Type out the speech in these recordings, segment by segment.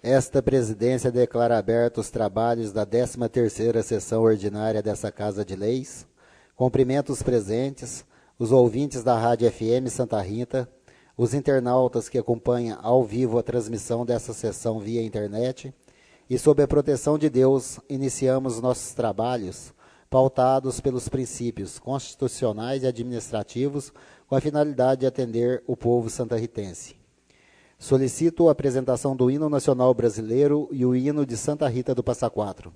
Esta presidência declara abertos os trabalhos da 13ª sessão ordinária dessa Casa de Leis. Cumprimento os presentes, os ouvintes da Rádio FM Santa Rita, os internautas que acompanham ao vivo a transmissão dessa sessão via internet e, sob a proteção de Deus, iniciamos nossos trabalhos pautados pelos princípios constitucionais e administrativos com a finalidade de atender o povo santarritense. Solicito a apresentação do hino nacional brasileiro e o hino de Santa Rita do Passa Quatro.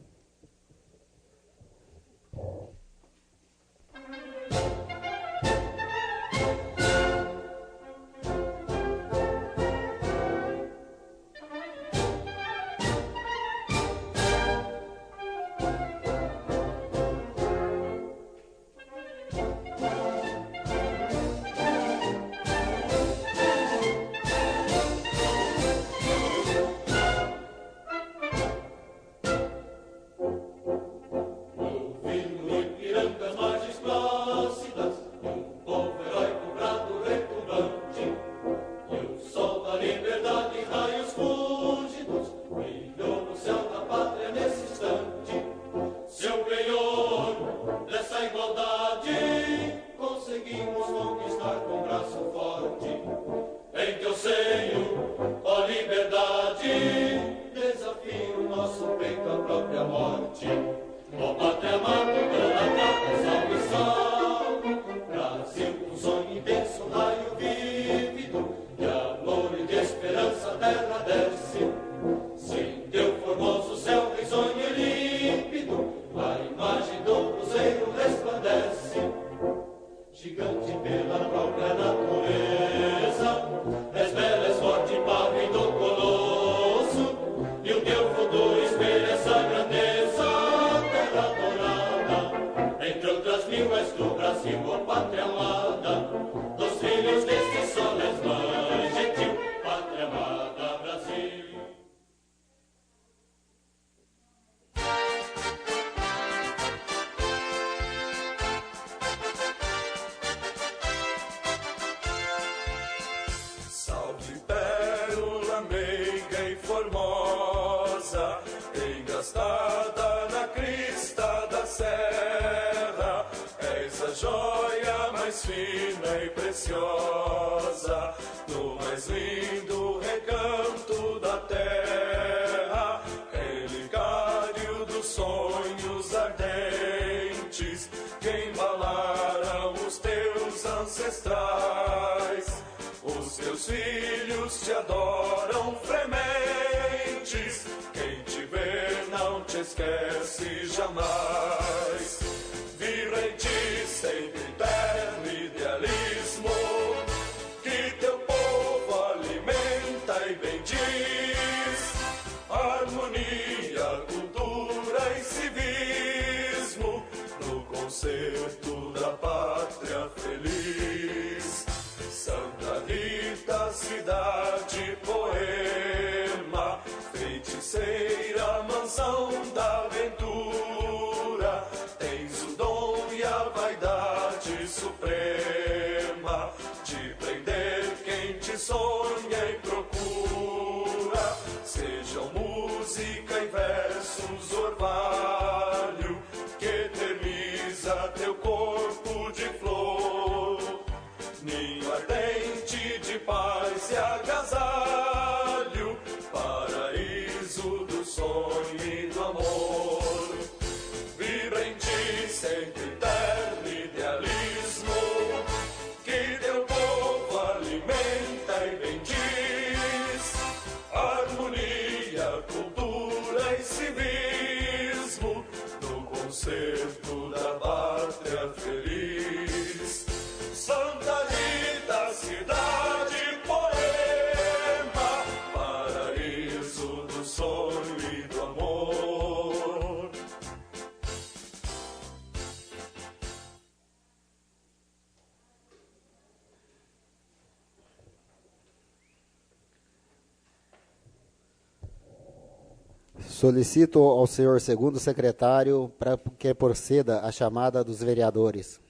Solicito ao senhor segundo secretário para que proceda a chamada dos vereadores.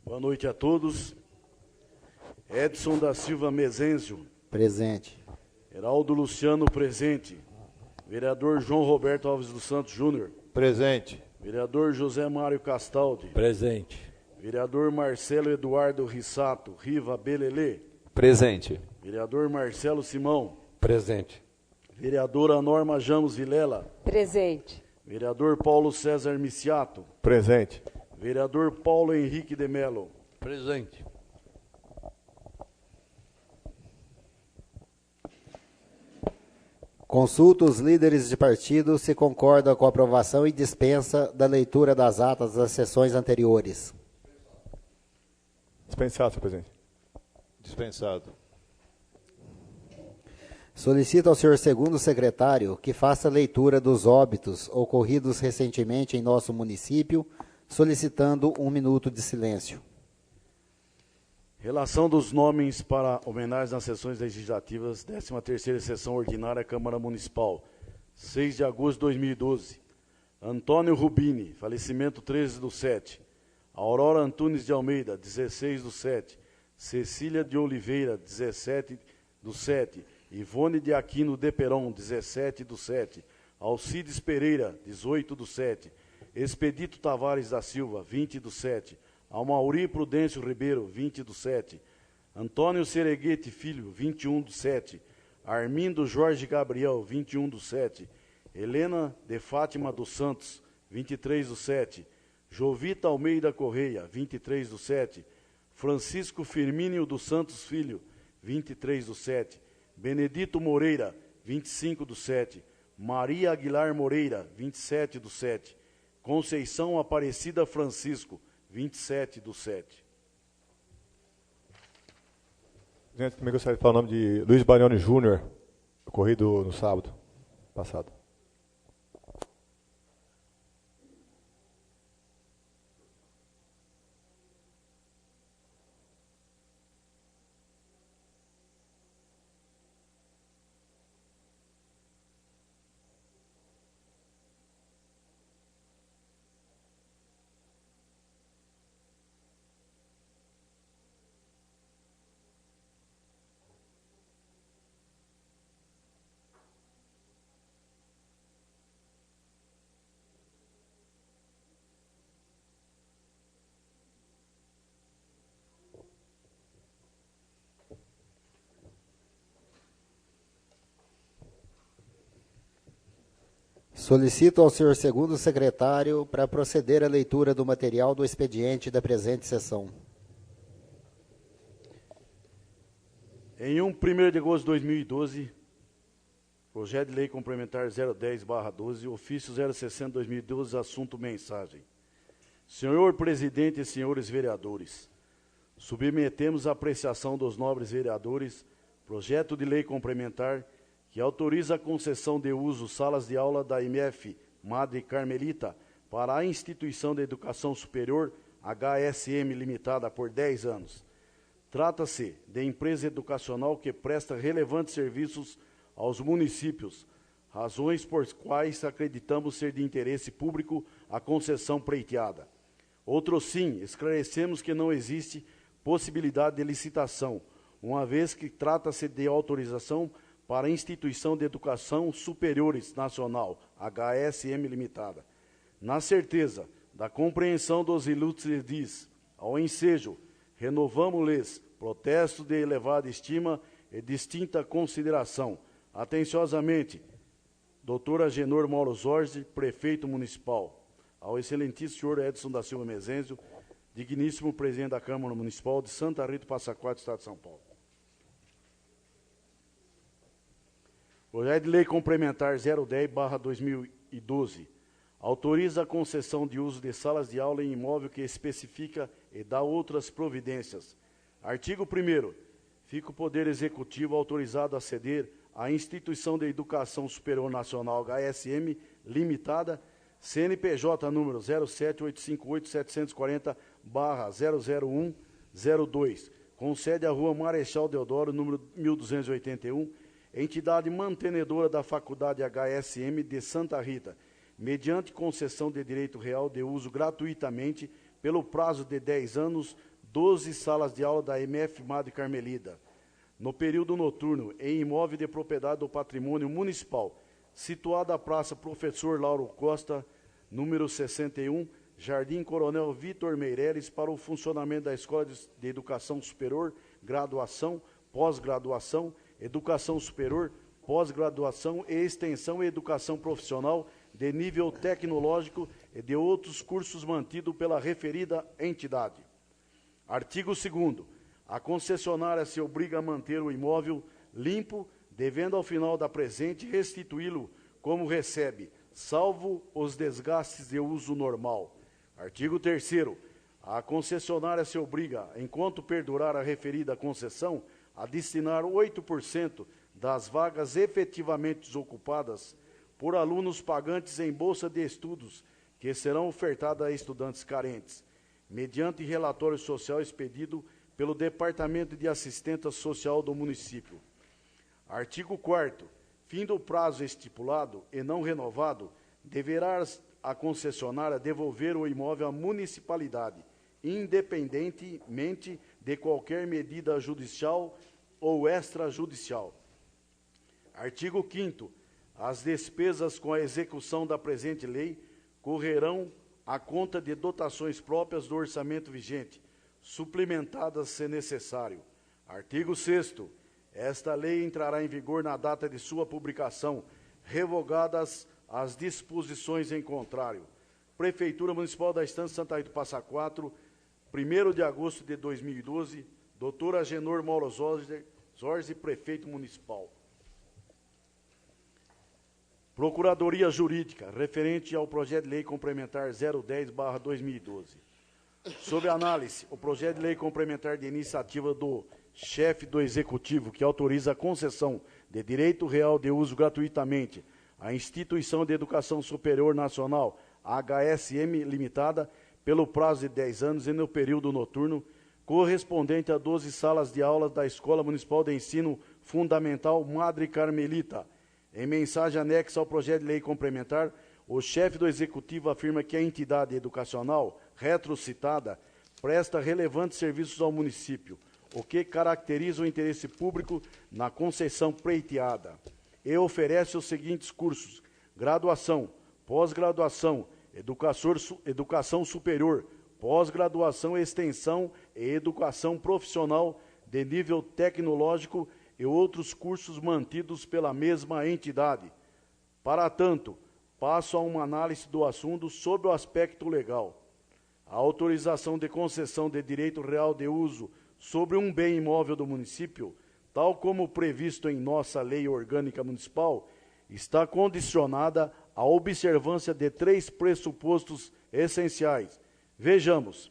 Boa noite a todos. Edson da Silva Mezencio. Presente. Heraldo Luciano, presente. Vereador João Roberto Alves dos Santos Júnior. Presente. Vereador José Mário Castaldi. Presente. Vereador Marcelo Eduardo Rissato Riva Belelê. Presente. Vereador Marcelo Simão. Presente. Vereadora Norma Jamos Vilela. Presente. Vereador Paulo César Miciato. Presente. Vereador Paulo Henrique de Melo. Presente. Consulta os líderes de partido se concordam com a aprovação e dispensa da leitura das atas das sessões anteriores. Dispensado, senhor presidente. Dispensado. Solicito ao senhor segundo secretário que faça leitura dos óbitos ocorridos recentemente em nosso município, solicitando 1 minuto de silêncio. Relação dos nomes para homenagens nas sessões legislativas, 13ª Sessão Ordinária Câmara Municipal, 6 de agosto de 2012. Antônio Rubini, falecimento 13/7. Aurora Antunes de Almeida, 16/7. Cecília de Oliveira, 17/7. Ivone de Aquino de Peron, 17/7. Alcides Pereira, 18/7. Expedito Tavares da Silva, 20/7. Amauri Prudêncio Ribeiro, 20/7. Antônio Sereguete Filho, 21/7. Armindo Jorge Gabriel, 21/7. Helena de Fátima dos Santos, 23/7. Jovita Almeida Correia, 23/7. Francisco Firmínio dos Santos Filho, 23/7. Benedito Moreira, 25/7. Maria Aguilar Moreira, 27/7. Conceição Aparecida Francisco, 27/7. Presidente, também gostaria de falar o nome de Luiz Barioni Júnior, ocorrido no sábado passado. Solicito ao senhor segundo secretário para proceder à leitura do material do expediente da presente sessão. Em 1º de agosto de 2012, projeto de lei complementar 010/12, ofício 060/2012, assunto mensagem. Senhor presidente e senhores vereadores, submetemos à apreciação dos nobres vereadores projeto de lei complementar que autoriza a concessão de uso salas de aula da MF Madre Carmelita para a Instituição de Educação Superior HSM Limitada por 10 anos. Trata-se de empresa educacional que presta relevantes serviços aos municípios, razões por quais acreditamos ser de interesse público a concessão pleiteada. Outro sim, esclarecemos que não existe possibilidade de licitação, uma vez que trata-se de autorização para a Instituição de Educação Superiores Nacional, HSM Limitada. Na certeza da compreensão dos ilustres diz, ao ensejo, renovamos-lhes protesto de elevada estima e distinta consideração. Atenciosamente, Dr. Agenor Mauro Jorge, Prefeito Municipal. Ao excelentíssimo senhor Edson da Silva Mezencio, digníssimo Presidente da Câmara Municipal de Santa Rita do Passa Quatro, Estado de São Paulo. Projeto de Lei Complementar 010/2012 autoriza a concessão de uso de salas de aula em imóvel que especifica e dá outras providências. Artigo 1º. Fica o Poder Executivo autorizado a ceder à Instituição de Educação Superior Nacional HSM Limitada, CNPJ número 07858-740/00102, com sede à Rua Marechal Deodoro, número 1281, entidade mantenedora da Faculdade HSM de Santa Rita, mediante concessão de direito real de uso gratuitamente, pelo prazo de 10 anos, 12 salas de aula da MF Madre Carmelita. no período noturno, em imóvel de propriedade do patrimônio municipal, situado à Praça Professor Lauro Costa, número 61, Jardim Coronel Vitor Meireles, para o funcionamento da Escola de Educação Superior, graduação, pós-graduação, educação superior, pós-graduação e extensão e educação profissional de nível tecnológico e de outros cursos mantidos pela referida entidade. Artigo 2º. A concessionária se obriga a manter o imóvel limpo, devendo ao final da presente restituí-lo como recebe, salvo os desgastes de uso normal. Artigo 3º. A concessionária se obriga, enquanto perdurar a referida concessão, a destinar 8% das vagas efetivamente ocupadas por alunos pagantes em bolsa de estudos, que serão ofertadas a estudantes carentes, mediante relatório social expedido pelo Departamento de Assistência Social do município. Artigo 4º. Fim do prazo estipulado e não renovado, deverá a concessionária devolver o imóvel à municipalidade, independentemente de qualquer medida judicial ou extrajudicial. Artigo 5º. As despesas com a execução da presente lei correrão à conta de dotações próprias do orçamento vigente, suplementadas se necessário. Artigo 6º. Esta lei entrará em vigor na data de sua publicação, revogadas as disposições em contrário. Prefeitura Municipal da Estância Santa Rita do Passa Quatro, 1º de agosto de 2012, doutor Agenor Mauro Zorzi, prefeito municipal. Procuradoria Jurídica, referente ao projeto de lei complementar 010/2012. Sob análise, o projeto de lei complementar de iniciativa do chefe do Executivo, que autoriza a concessão de direito real de uso gratuitamente à Instituição de Educação Superior Nacional, HSM Limitada, pelo prazo de 10 anos e no período noturno, correspondente a 12 salas de aulas da Escola Municipal de Ensino Fundamental Madre Carmelita. Em mensagem anexa ao projeto de lei complementar, o chefe do Executivo afirma que a entidade educacional retrocitada presta relevantes serviços ao município, o que caracteriza o interesse público na concessão pleiteada, e oferece os seguintes cursos: graduação, pós-graduação, educação superior, pós-graduação, extensão e educação profissional de nível tecnológico e outros cursos mantidos pela mesma entidade. Para tanto, passo a uma análise do assunto sob o aspecto legal. A autorização de concessão de direito real de uso sobre um bem imóvel do município, tal como previsto em nossa Lei Orgânica Municipal, está condicionada à observância de 3 pressupostos essenciais. Vejamos.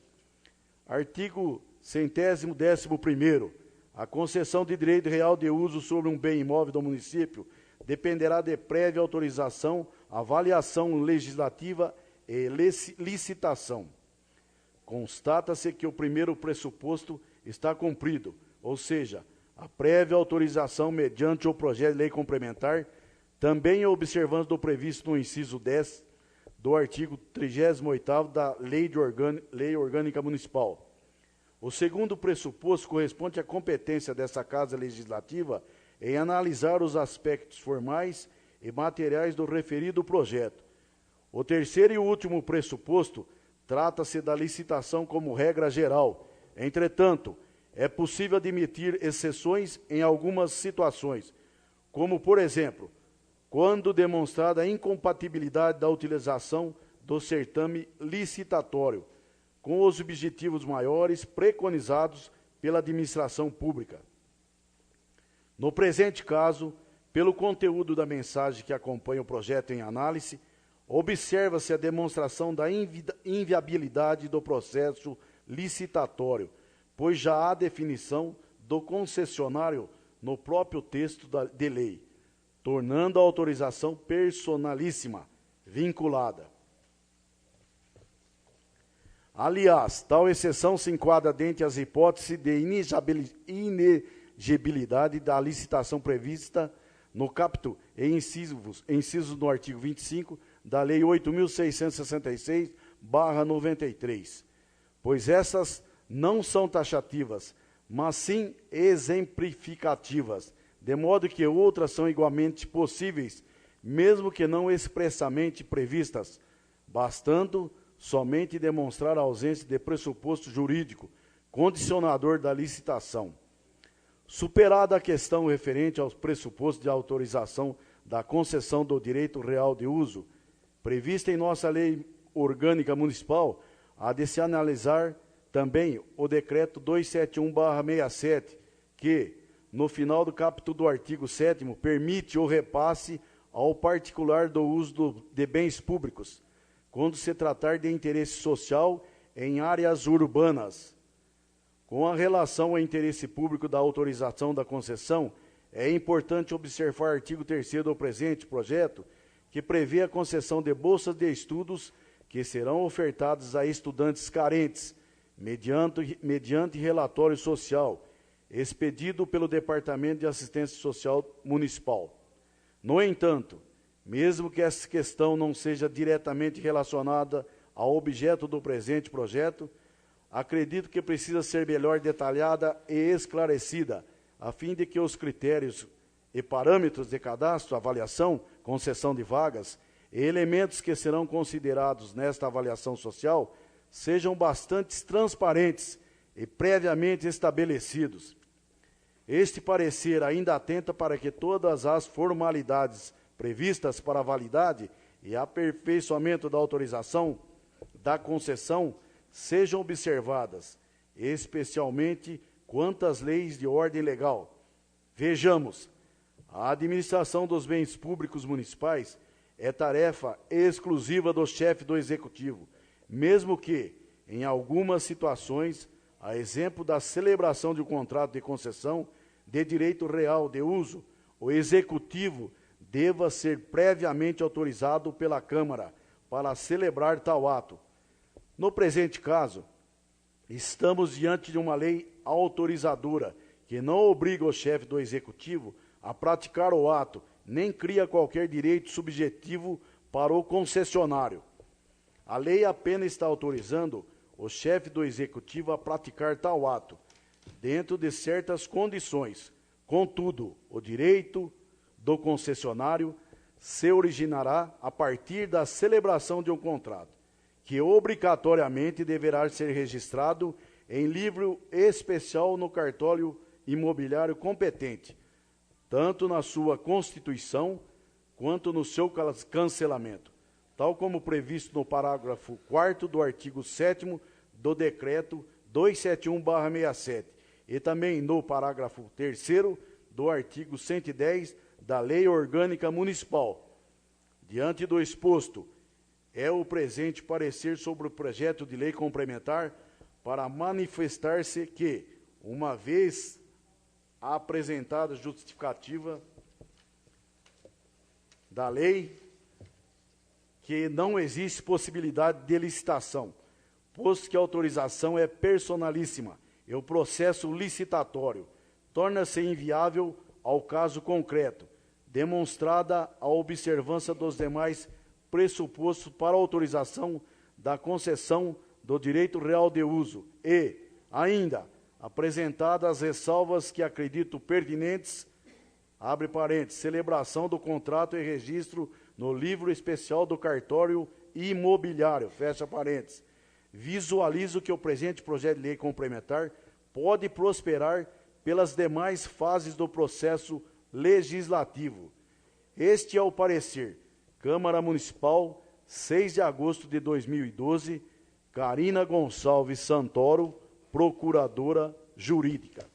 Artigo 111º. A concessão de direito real de uso sobre um bem imóvel do município dependerá de prévia autorização, avaliação legislativa e licitação. Constata-se que o primeiro pressuposto está cumprido, ou seja, a prévia autorização mediante o projeto de lei complementar, também a observância do previsto no inciso 10 do artigo 38º da Lei Orgânica Municipal. O segundo pressuposto corresponde à competência dessa Casa Legislativa em analisar os aspectos formais e materiais do referido projeto. O terceiro e último pressuposto trata-se da licitação como regra geral. Entretanto, é possível admitir exceções em algumas situações, como, por exemplo, quando demonstrada a incompatibilidade da utilização do certame licitatório com os objetivos maiores preconizados pela administração pública. No presente caso, pelo conteúdo da mensagem que acompanha o projeto em análise, observa-se a demonstração da inviabilidade do processo licitatório, pois já há definição do concessionário no próprio texto de lei, tornando a autorização personalíssima, vinculada. Aliás, tal exceção se enquadra dentre as hipóteses de inegibilidade da licitação prevista no caput e incisos no artigo 25 da Lei 8.666/93, pois essas não são taxativas, mas sim exemplificativas, de modo que outras são igualmente possíveis, mesmo que não expressamente previstas, bastando somente demonstrar a ausência de pressuposto jurídico condicionador da licitação. Superada a questão referente aos pressupostos de autorização da concessão do direito real de uso, prevista em nossa lei orgânica municipal, há de se analisar também o decreto 271/67, que, no final do capítulo do artigo 7º, permite o repasse ao particular do uso de bens públicos, quando se tratar de interesse social em áreas urbanas. Com a relação ao interesse público da autorização da concessão, é importante observar o artigo 3º do presente projeto, que prevê a concessão de bolsas de estudos que serão ofertadas a estudantes carentes, mediante relatório social, expedido pelo Departamento de Assistência Social Municipal. No entanto, mesmo que essa questão não seja diretamente relacionada ao objeto do presente projeto, acredito que precisa ser melhor detalhada e esclarecida, a fim de que os critérios e parâmetros de cadastro, avaliação, concessão de vagas e elementos que serão considerados nesta avaliação social sejam bastante transparentes e previamente estabelecidos. Este parecer ainda atenta para que todas as formalidades previstas para a validade e aperfeiçoamento da autorização da concessão sejam observadas, especialmente quanto às leis de ordem legal. Vejamos, a administração dos bens públicos municipais é tarefa exclusiva do chefe do Executivo, mesmo que, em algumas situações, a exemplo da celebração de um contrato de concessão de direito real de uso, o Executivo deva ser previamente autorizado pela Câmara para celebrar tal ato. No presente caso, estamos diante de uma lei autorizadora que não obriga o chefe do Executivo a praticar o ato, nem cria qualquer direito subjetivo para o concessionário. A lei apenas está autorizando o chefe do Executivo a praticar tal ato, dentro de certas condições. Contudo, o direito do concessionário se originará a partir da celebração de um contrato, que obrigatoriamente deverá ser registrado em livro especial no cartório imobiliário competente, tanto na sua constituição quanto no seu cancelamento, tal como previsto no parágrafo 4º do artigo 7º do decreto 271/67 e também no parágrafo 3º do artigo 110 da Lei Orgânica Municipal. Diante do exposto, é o presente parecer sobre o projeto de lei complementar para manifestar-se que, uma vez apresentada a justificativa da lei, que não existe possibilidade de licitação, posto que a autorização é personalíssima e o processo licitatório torna-se inviável ao caso concreto, demonstrada a observância dos demais pressupostos para a autorização da concessão do direito real de uso e, ainda, apresentadas as ressalvas que acredito pertinentes, abre parênteses, celebração do contrato e registro no livro especial do cartório imobiliário, fecha parênteses. Visualizo que o presente projeto de lei complementar pode prosperar pelas demais fases do processo legislativo. Este é o parecer. Câmara Municipal, 6 de agosto de 2012, Carina Gonçalves Santoro, Procuradora Jurídica.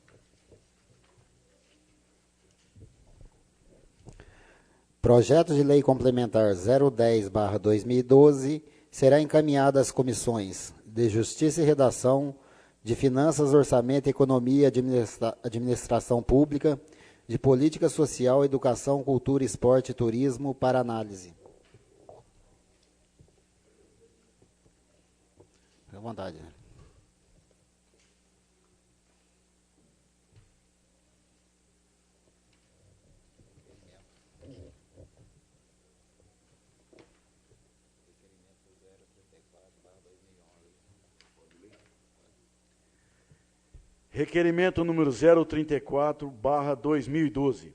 Projeto de Lei Complementar 010/2012 será encaminhado às comissões de Justiça e Redação, de Finanças, Orçamento, Economia e Administração Pública, de Política Social, Educação, Cultura, Esporte e Turismo para análise. Fique à vontade. Requerimento número 034/2012.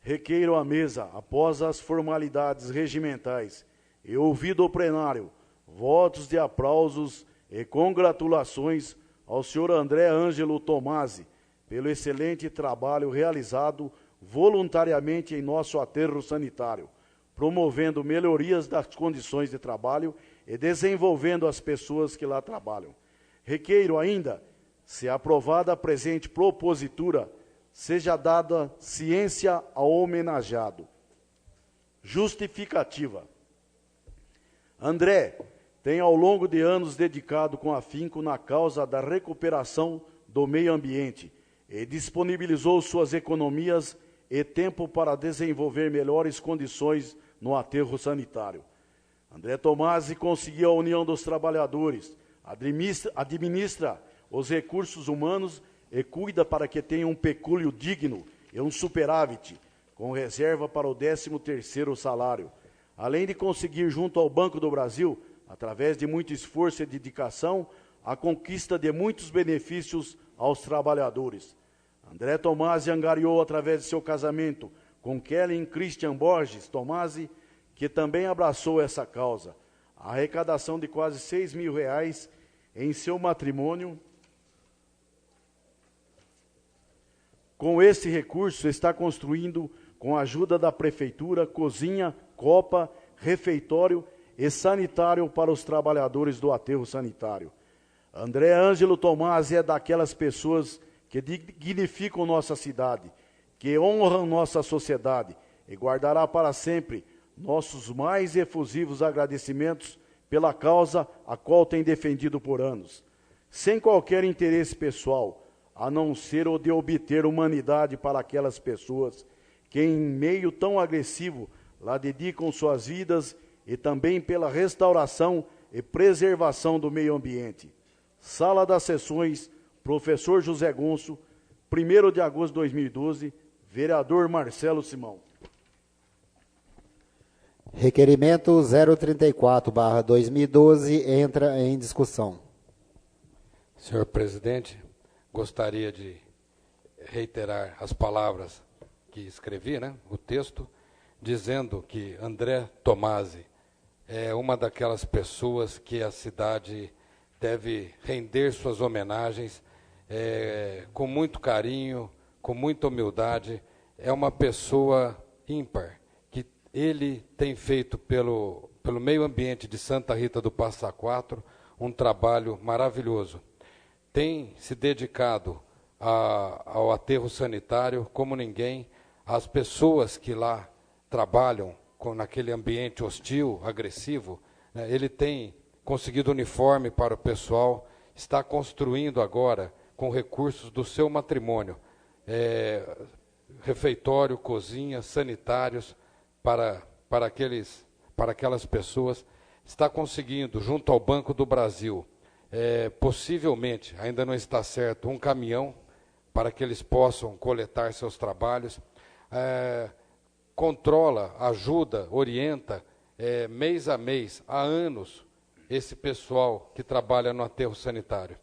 Requeiro à mesa, após as formalidades regimentais e ouvido o plenário, votos de aplausos e congratulações ao senhor André Ângelo Tomasi pelo excelente trabalho realizado voluntariamente em nosso aterro sanitário, promovendo melhorias das condições de trabalho e desenvolvendo as pessoas que lá trabalham. Requeiro ainda, se aprovada a presente propositura, seja dada ciência ao homenageado. Justificativa. André tem ao longo de anos dedicado com afinco na causa da recuperação do meio ambiente e disponibilizou suas economias e tempo para desenvolver melhores condições no aterro sanitário. André Tomasi conseguiu a união dos trabalhadores, administra os recursos humanos e cuida para que tenham um pecúlio digno e um superávit, com reserva para o 13º salário, além de conseguir junto ao Banco do Brasil, através de muito esforço e dedicação, a conquista de muitos benefícios aos trabalhadores. André Tomasi angariou, através de seu casamento com Kellen Christian Borges Tomasi, que também abraçou essa causa, a arrecadação de quase R$6.000 em seu matrimônio. Com esse recurso, está construindo, com a ajuda da Prefeitura, cozinha, copa, refeitório e sanitário para os trabalhadores do aterro sanitário. André Ângelo Tomasi é daquelas pessoas que dignificam nossa cidade, que honram nossa sociedade e guardará para sempre nossos mais efusivos agradecimentos pela causa a qual tem defendido por anos, sem qualquer interesse pessoal, a não ser o de obter humanidade para aquelas pessoas que, em meio tão agressivo, lá dedicam suas vidas e também pela restauração e preservação do meio ambiente. Sala das Sessões, Professor José Gonço, 1º de agosto de 2012, vereador Marcelo Simão. Requerimento 034/2012 entra em discussão. Senhor presidente, gostaria de reiterar as palavras que escrevi, o texto, dizendo que André Tomasi é uma daquelas pessoas que a cidade deve render suas homenagens com muito carinho, com muita humildade. É uma pessoa ímpar, que ele tem feito pelo meio ambiente de Santa Rita do Passa Quatro um trabalho maravilhoso. Tem se dedicado ao aterro sanitário como ninguém, às pessoas que lá trabalham naquele ambiente hostil, agressivo. Ele tem conseguido uniforme para o pessoal, está construindo agora, com recursos do seu matrimônio, refeitório, cozinha, sanitários para aquelas pessoas. Está conseguindo, junto ao Banco do Brasil, possivelmente, ainda não está certo, um caminhão para que eles possam coletar seus trabalhos. Controla, ajuda, orienta, mês a mês, há anos, esse pessoal que trabalha no aterro sanitário.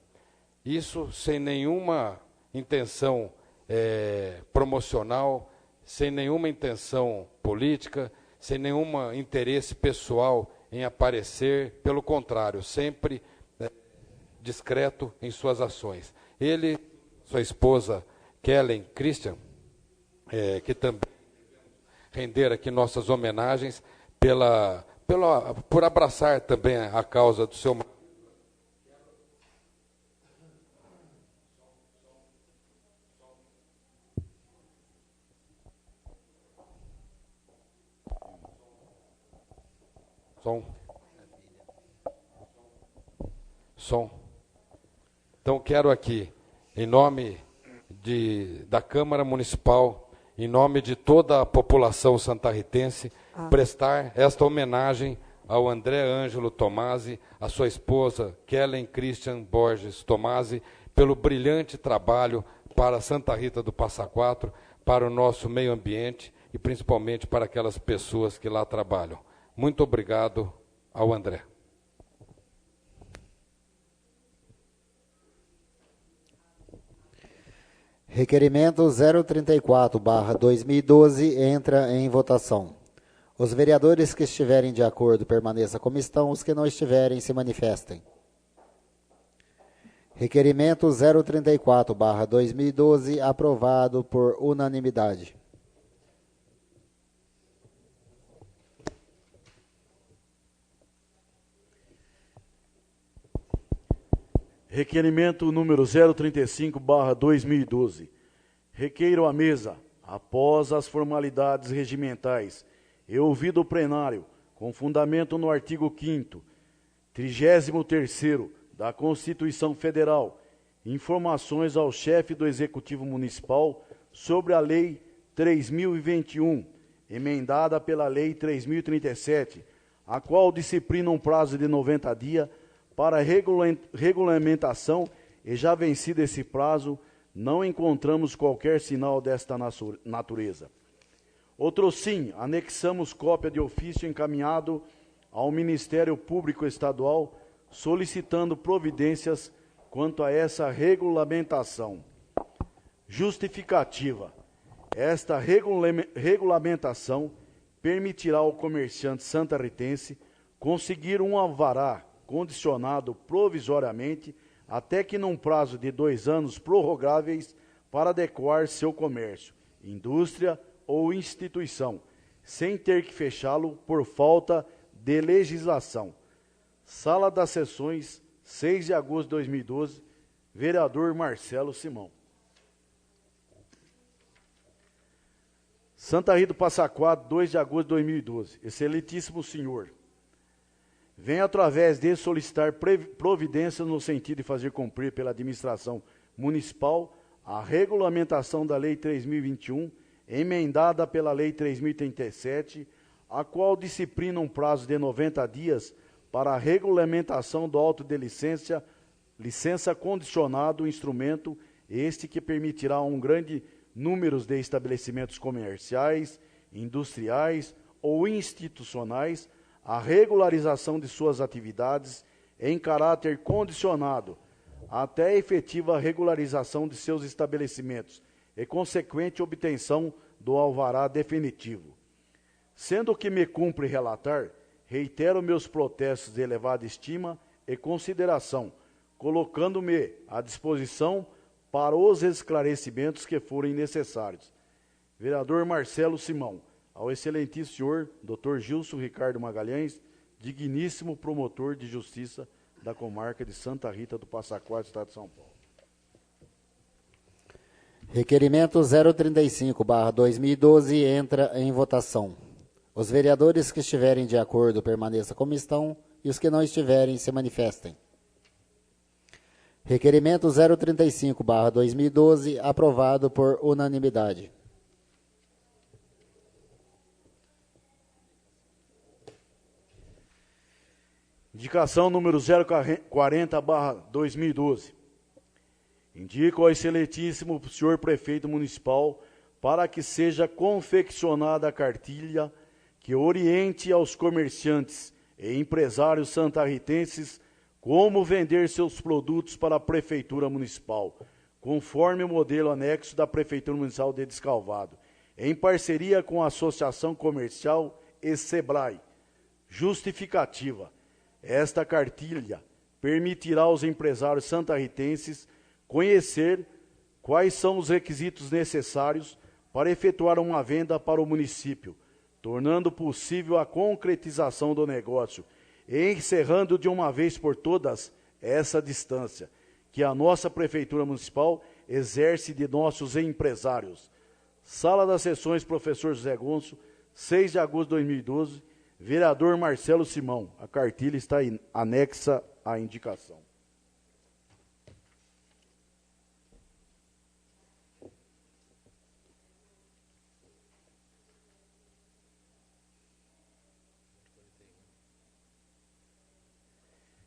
Isso sem nenhuma intenção promocional, sem nenhuma intenção política, sem nenhum interesse pessoal em aparecer, pelo contrário, sempre discreto em suas ações. Ele, sua esposa, Kellen Christian, que também render aqui nossas homenagens por abraçar também a causa do seu marido. Som. Então, quero aqui, em nome da Câmara Municipal, em nome de toda a população santarritense, prestar esta homenagem ao André Ângelo Tomasi, a sua esposa, Kellen Christian Borges Tomasi, pelo brilhante trabalho para Santa Rita do Passa Quatro, para o nosso meio ambiente e principalmente para aquelas pessoas que lá trabalham. Muito obrigado ao André. Requerimento 034/2012 entra em votação. Os vereadores que estiverem de acordo permaneçam como estão, os que não estiverem se manifestem. Requerimento 034/2012 aprovado por unanimidade. Requerimento número 035/2012. Requeiro à mesa, após as formalidades regimentais e ouvido o plenário, com fundamento no artigo 5º, 33º da Constituição Federal, informações ao chefe do Executivo Municipal sobre a Lei 3.021, emendada pela Lei 3.037, a qual disciplina um prazo de 90 dias para regulamentação, e já vencido esse prazo, não encontramos qualquer sinal desta natureza. Outro sim, anexamos cópia de ofício encaminhado ao Ministério Público Estadual, solicitando providências quanto a essa regulamentação. Justificativa. Esta regulamentação permitirá ao comerciante santarritense conseguir um alvará condicionado provisoriamente até que num prazo de 2 anos prorrogáveis para adequar seu comércio, indústria ou instituição, sem ter que fechá-lo por falta de legislação. Sala das Sessões, 6 de agosto de 2012, vereador Marcelo Simão. Santa Rita do Passa Quatro, 2 de agosto de 2012. Excelentíssimo senhor, venho através de solicitar providências no sentido de fazer cumprir pela administração municipal a regulamentação da Lei 3.021, emendada pela Lei 3.037, a qual disciplina um prazo de 90 dias para a regulamentação do auto de licença condicionado instrumento, este que permitirá a um grande número de estabelecimentos comerciais, industriais ou institucionais a regularização de suas atividades em caráter condicionado até a efetiva regularização de seus estabelecimentos e consequente obtenção do alvará definitivo. Sendo que me cumpre relatar, reitero meus protestos de elevada estima e consideração, colocando-me à disposição para os esclarecimentos que forem necessários. Vereador Marcelo Simão. Ao excelentíssimo senhor, Dr. Gilson Ricardo Magalhães, digníssimo promotor de justiça da comarca de Santa Rita do Passa Quatro, Estado de São Paulo. Requerimento 035/2012 entra em votação. Os vereadores que estiverem de acordo permaneçam como estão e os que não estiverem se manifestem. Requerimento 035/2012 aprovado por unanimidade. Indicação número 040/2012. Indico ao excelentíssimo senhor prefeito municipal para que seja confeccionada a cartilha que oriente aos comerciantes e empresários santarritenses como vender seus produtos para a Prefeitura Municipal, conforme o modelo anexo da Prefeitura Municipal de Descalvado, em parceria com a Associação Comercial e SEBRAE. Justificativa. Esta cartilha permitirá aos empresários santarritenses conhecer quais são os requisitos necessários para efetuar uma venda para o município, tornando possível a concretização do negócio e encerrando de uma vez por todas essa distância que a nossa Prefeitura Municipal exerce de nossos empresários. Sala das Sessões, professor José Gonço, 6 de agosto de 2012, vereador Marcelo Simão. A cartilha está anexa à indicação.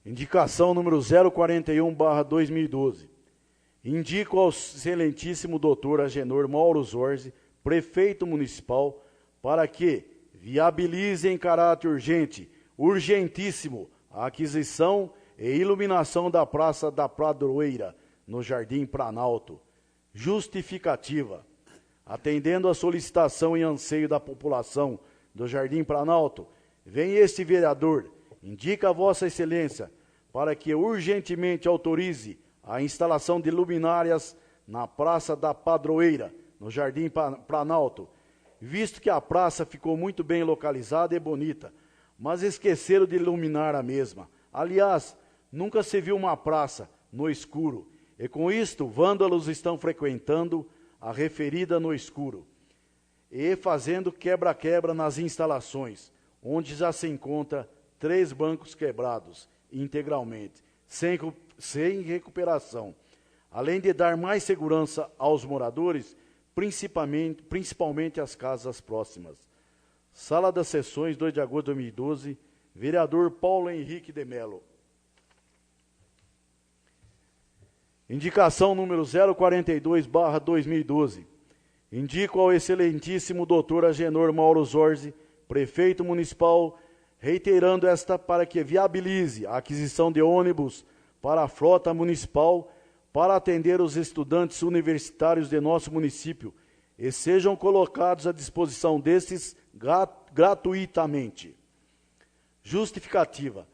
Indicação número 041/2012. Indico ao excelentíssimo doutor Agenor Mauro Zorzi, prefeito municipal, para que viabilize em caráter urgentíssimo, a aquisição e iluminação da Praça da Pradoeira, no Jardim Planalto, Justificativa. Atendendo à solicitação e anseio da população do Jardim Planalto, vem este vereador, indica a Vossa Excelência, para que urgentemente autorize a instalação de luminárias na Praça da Padroeira, no Jardim Planalto, visto que a praça ficou muito bem localizada e bonita, mas esqueceram de iluminar a mesma. Aliás, nunca se viu uma praça no escuro, e com isto, vândalos estão frequentando a referida no escuro e fazendo quebra-quebra nas instalações, onde já se encontra 3 bancos quebrados integralmente, sem recuperação, além de dar mais segurança aos moradores, principalmente às casas próximas. Sala das Sessões, 2 de agosto de 2012, vereador Paulo Henrique de Mello. Indicação número 042/2012. Indico ao excelentíssimo doutor Agenor Mauro Zorzi, prefeito municipal, reiterando esta para que viabilize a aquisição de ônibus para a frota municipal para atender os estudantes universitários de nosso município e sejam colocados à disposição destes gratuitamente. Justificativa.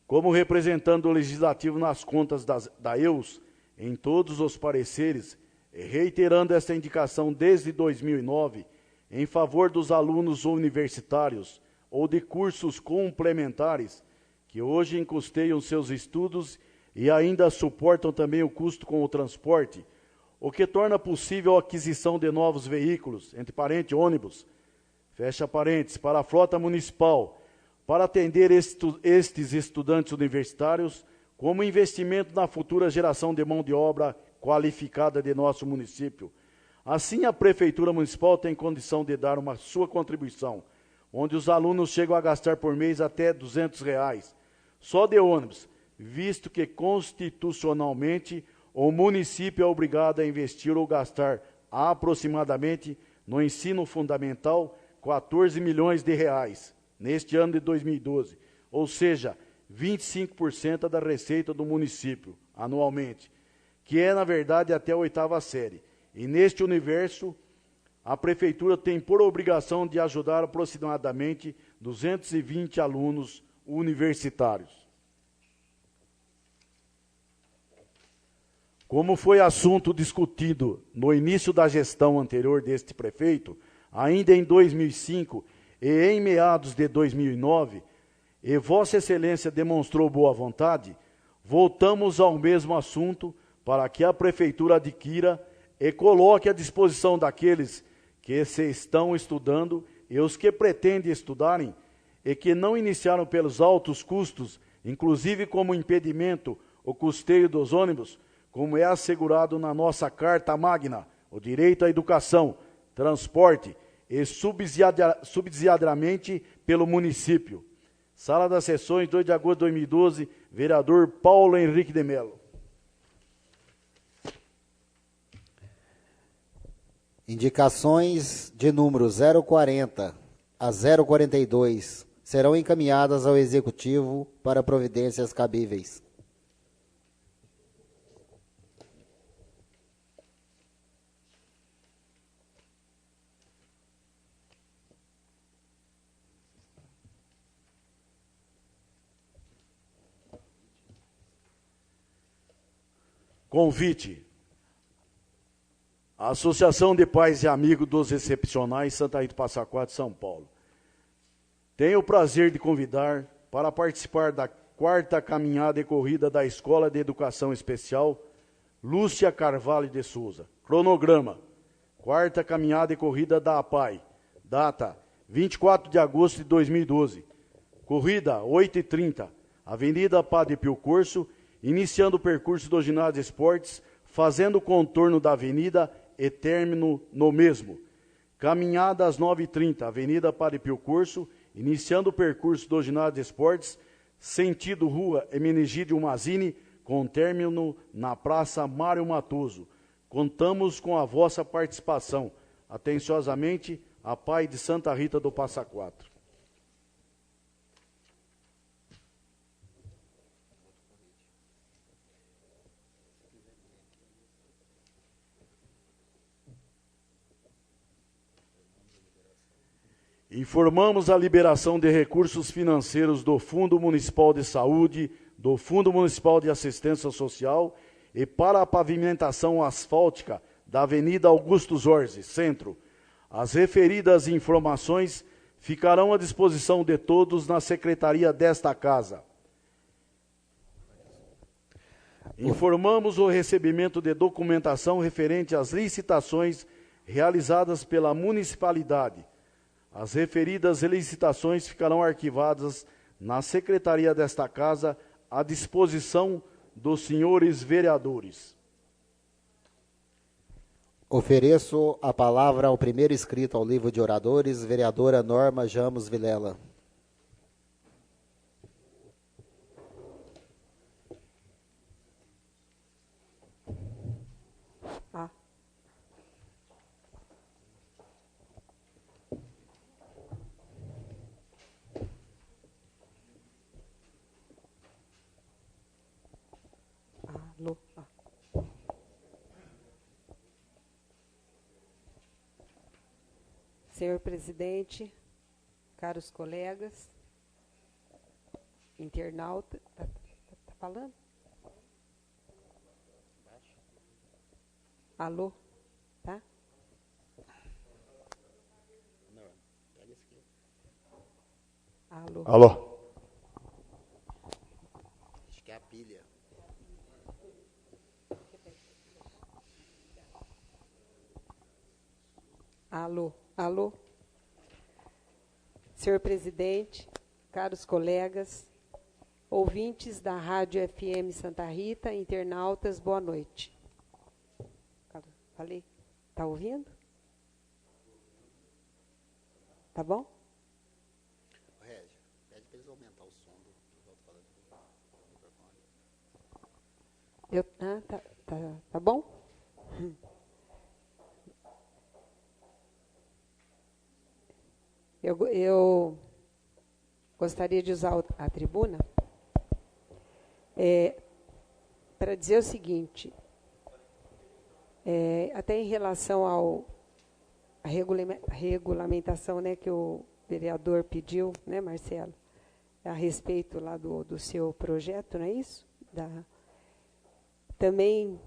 Como representante do Legislativo nas contas da EUS, em todos os pareceres, reiterando esta indicação desde 2009, em favor dos alunos universitários ou de cursos complementares, que hoje custeiam seus estudos e ainda suportam também o custo com o transporte, o que torna possível a aquisição de novos veículos, entre parênteses, ônibus, fecha parênteses, para a frota municipal, para atender estes estudantes universitários, como investimento na futura geração de mão de obra qualificada de nosso município. Assim, a Prefeitura Municipal tem condição de dar uma sua contribuição, onde os alunos chegam a gastar por mês até R$ 200, só de ônibus, visto que constitucionalmente o município é obrigado a investir ou gastar aproximadamente no ensino fundamental R$ 14 milhões neste ano de 2012, ou seja, 25% da receita do município, anualmente, que é, na verdade, até a 8ª série. E neste universo, a Prefeitura tem por obrigação de ajudar aproximadamente 220 alunos universitários. Como foi assunto discutido no início da gestão anterior deste prefeito, ainda em 2005 e em meados de 2009, e Vossa Excelência demonstrou boa vontade, voltamos ao mesmo assunto para que a Prefeitura adquira e coloque à disposição daqueles que se estão estudando e os que pretendem estudarem e que não iniciaram pelos altos custos, inclusive como impedimento o custeio dos ônibus, como é assegurado na nossa Carta Magna, o direito à educação, transporte e subsidiariamente pelo município. Sala das Sessões, 2 de agosto de 2012, vereador Paulo Henrique de Mello. Indicações de número 040 a 042 serão encaminhadas ao Executivo para providências cabíveis. Convite. A Associação de Pais e Amigos dos Excepcionais Santa Rita do Passa Quatro, São Paulo. Tenho o prazer de convidar para participar da 4ª caminhada e corrida da Escola de Educação Especial Lúcia Carvalho de Souza. Cronograma. 4ª caminhada e corrida da APAI. Data 24 de agosto de 2012. Corrida 8h30. Avenida Padre Pio Corso, iniciando o percurso do ginásio de esportes, fazendo o contorno da avenida e término no mesmo. Caminhada às 9h30, Avenida Padre Pio Corso, iniciando o percurso do ginásio de esportes, sentido Rua Hermenegídio Mazini, com término na Praça Mário Matoso. Contamos com a vossa participação. Atenciosamente, a Pai de Santa Rita do Passa Quatro. Informamos a liberação de recursos financeiros do Fundo Municipal de Saúde, do Fundo Municipal de Assistência Social e para a pavimentação asfáltica da Avenida Augusto Zorzi, Centro. As referidas informações ficarão à disposição de todos na secretaria desta Casa. Informamos o recebimento de documentação referente às licitações realizadas pela municipalidade. As referidas licitações ficarão arquivadas na secretaria desta Casa à disposição dos senhores vereadores. Ofereço a palavra ao primeiro inscrito ao livro de oradores, vereadora Norma Jamos Vilela. Alô. Senhor presidente, caros colegas, internauta, tá falando? Alô, tá? Alô. Alô. Acho que é a pilha. Alô, alô. Senhor presidente, caros colegas, ouvintes da Rádio FM Santa Rita, internautas, boa noite. Falei? Tá ouvindo? Tá bom? Régio, pede para eles aumentar o som do alto-falante do microfone. Tá bom? Eu gostaria de usar a tribuna para dizer o seguinte, até em relação à regulamentação, né, que o vereador pediu, né, Marcelo, a respeito lá do seu projeto, não é isso? Também,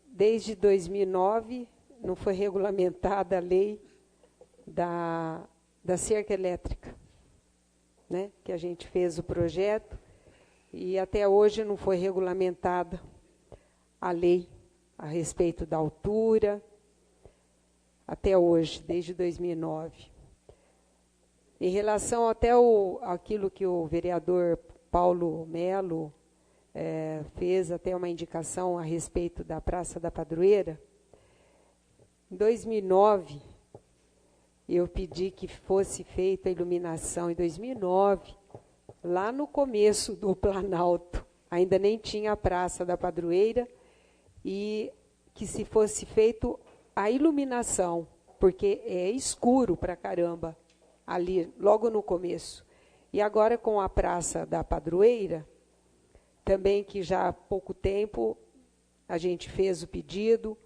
desde 2009, não foi regulamentada a lei da cerca elétrica, né? Que a gente fez o projeto e até hoje não foi regulamentada a lei a respeito da altura, até hoje, desde 2009. Em relação até aquilo que o vereador Paulo Melo fez, até uma indicação a respeito da Praça da Padroeira, em 2009, eu pedi que fosse feita a iluminação em 2009, lá no começo do Planalto, ainda nem tinha a Praça da Padroeira, e que se fosse feito a iluminação, porque é escuro pra caramba, ali, logo no começo. E agora com a Praça da Padroeira, também que já há pouco tempo a gente fez o pedido,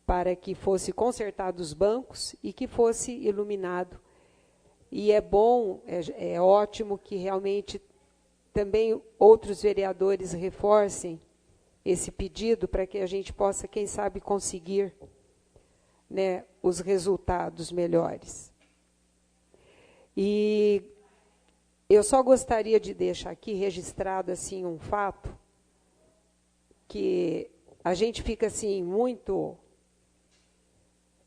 para que fosse consertado os bancos e que fosse iluminado. E é bom, é ótimo que realmente também outros vereadores reforcem esse pedido para que a gente possa, quem sabe, conseguir, né, os resultados melhores. E eu só gostaria de deixar aqui registrado assim um fato que a gente fica assim muito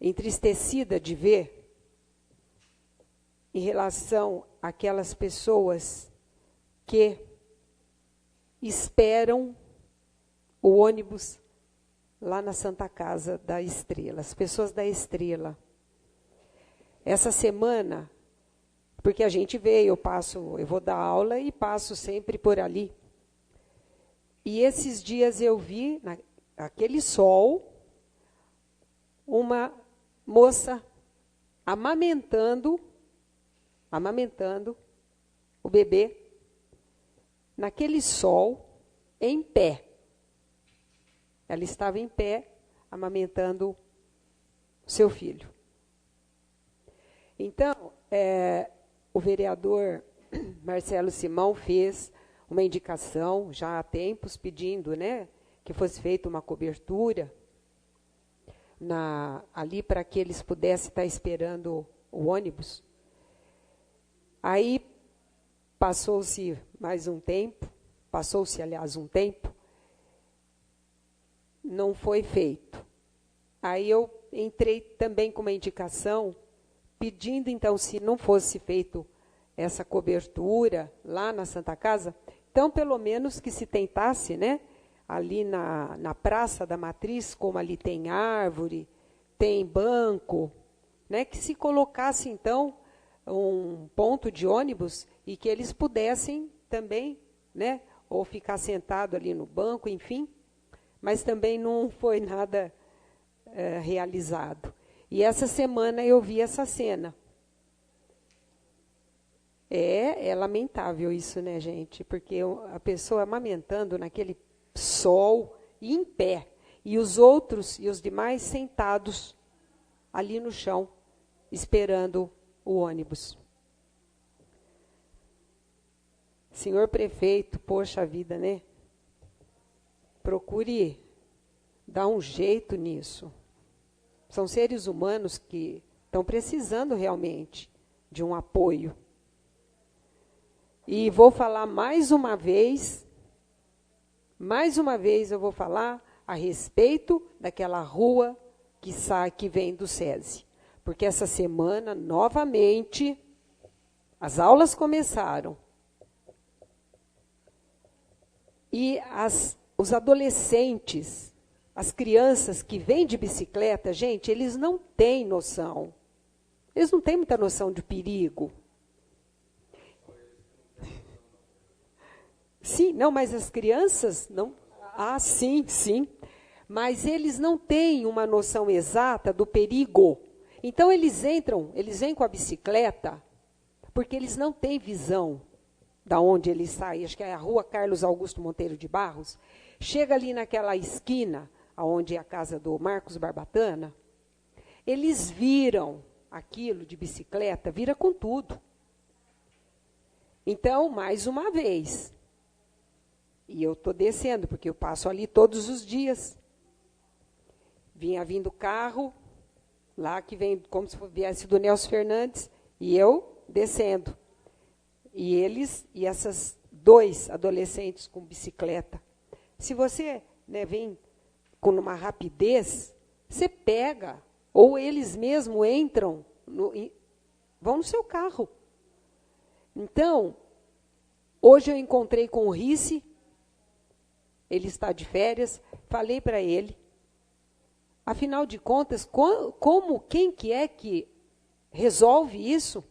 entristecida de ver em relação àquelas pessoas que esperam o ônibus lá na Santa Casa da Estrela, as pessoas da Estrela. Essa semana, porque a gente vê, eu vou dar aula e passo sempre por ali. E esses dias eu vi, naquele sol, uma moça amamentando o bebê, naquele sol, em pé. Ela estava em pé, amamentando o seu filho. Então, o vereador Marcelo Simão fez uma indicação, já há tempos, pedindo, né, que fosse feita uma cobertura ali para que eles pudessem estar esperando o ônibus. Aí passou-se mais um tempo, aliás, um tempo, não foi feito. Aí eu entrei também com uma indicação, pedindo, então, se não fosse feito essa cobertura lá na Santa Casa, então, pelo menos que se tentasse, né, ali na Praça da Matriz, como ali tem árvore, tem banco, né, que se colocasse, então, um ponto de ônibus e que eles pudessem também, né, ou ficar sentado ali no banco, enfim, mas também não foi nada realizado. E essa semana eu vi essa cena. É lamentável isso, né, gente? Porque a pessoa amamentando naquele sol e em pé, e os outros e os demais sentados ali no chão, esperando o ônibus. Senhor prefeito, poxa vida, né? Procure dar um jeito nisso. São seres humanos que estão precisando realmente de um apoio. E vou falar mais uma vez eu vou falar a respeito daquela rua que vem do SESI. Porque essa semana, novamente, as aulas começaram. E os adolescentes, as crianças que vêm de bicicleta, gente, eles não têm noção. Eles não têm muita noção de perigo. Sim, não, mas as crianças não. Ah, sim, sim. Mas eles não têm uma noção exata do perigo. Então eles vêm com a bicicleta, porque eles não têm visão da onde eles saem. Acho que é a rua Carlos Augusto Monteiro de Barros. Chega ali naquela esquina, onde é a casa do Marcos Barbatana, eles viram aquilo de bicicleta, vira com tudo. Então, mais uma vez, e eu estou descendo, porque eu passo ali todos os dias. Vinha vindo carro, lá que vem como se viesse do Nelson Fernandes, e eu descendo. E essas 2 adolescentes com bicicleta. Se você, né, vem com uma rapidez, você pega, ou eles mesmos entram, vão no seu carro. Então, hoje eu encontrei com o Rice, ele está de férias, falei para ele, afinal de contas, quem que é que resolve isso?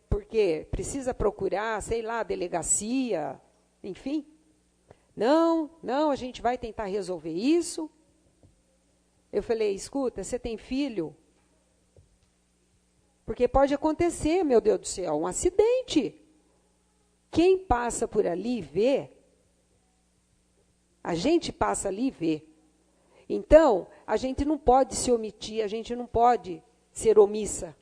Porque precisa procurar, sei lá, delegacia, enfim. Não, a gente vai tentar resolver isso. Eu falei, escuta, você tem filho? Porque pode acontecer, meu Deus do céu, um acidente. Quem passa por ali vê. A gente passa ali e vê. Então, a gente não pode se omitir, a gente não pode ser omissa.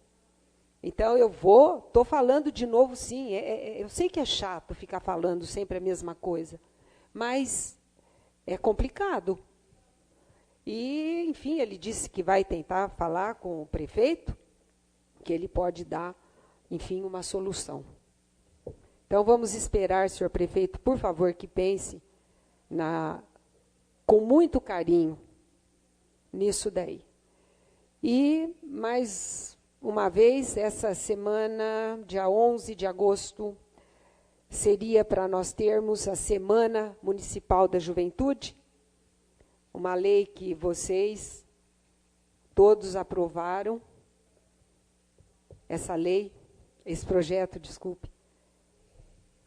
Então, estou falando de novo, sim. Eu sei que é chato ficar falando sempre a mesma coisa, mas é complicado. E, enfim, ele disse que vai tentar falar com o prefeito, que ele pode dar, enfim, uma solução. Então, vamos esperar, senhor prefeito, por favor, que pense com muito carinho nisso daí. E, mais uma vez, essa semana, dia 11 de agosto, seria para nós termos a Semana Municipal da Juventude, uma lei que vocês todos aprovaram, esse projeto, desculpe,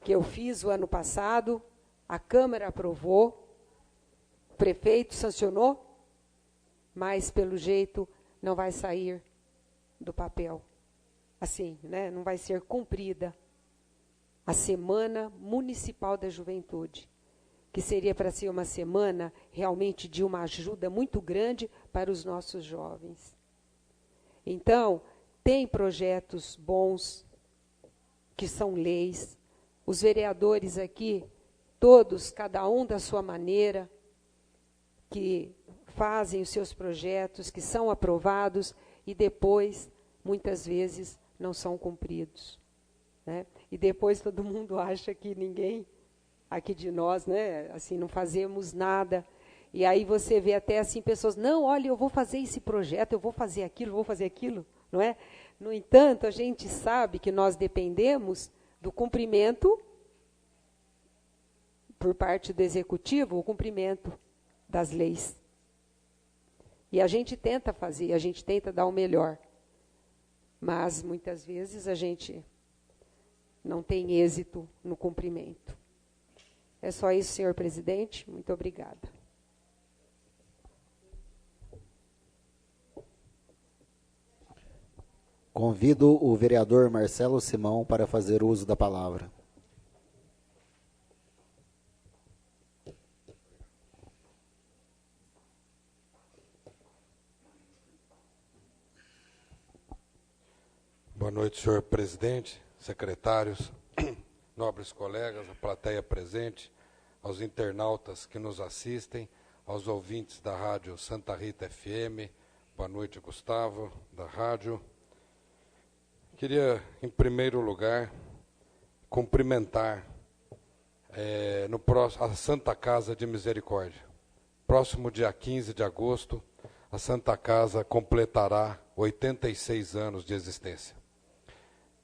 que eu fiz o ano passado, a Câmara aprovou, o prefeito sancionou, mas, pelo jeito, não vai sair do papel. Assim, né? Não vai ser cumprida a Semana Municipal da Juventude, que seria para ser uma semana realmente de uma ajuda muito grande para os nossos jovens. Então, tem projetos bons, que são leis. Os vereadores aqui, todos, cada um da sua maneira, que fazem os seus projetos, que são aprovados e depois, muitas vezes, não são cumpridos, né? E depois todo mundo acha que ninguém aqui de nós, né, assim, não fazemos nada. E aí você vê até assim pessoas, não, olha, eu vou fazer esse projeto, eu vou fazer aquilo, não é? No entanto, a gente sabe que nós dependemos do cumprimento, por parte do executivo, o cumprimento das leis. E a gente tenta fazer, a gente tenta dar o melhor. Mas, muitas vezes, a gente não tem êxito no cumprimento. É só isso, senhor presidente. Muito obrigada. Convido o vereador Marcelo Simão para fazer uso da palavra. Boa noite, senhor presidente, secretários, nobres colegas, a plateia presente, aos internautas que nos assistem, aos ouvintes da Rádio Santa Rita FM. Boa noite, Gustavo, da rádio. Queria, em primeiro lugar, cumprimentar a Santa Casa de Misericórdia. Próximo dia 15 de agosto, a Santa Casa completará 86 anos de existência.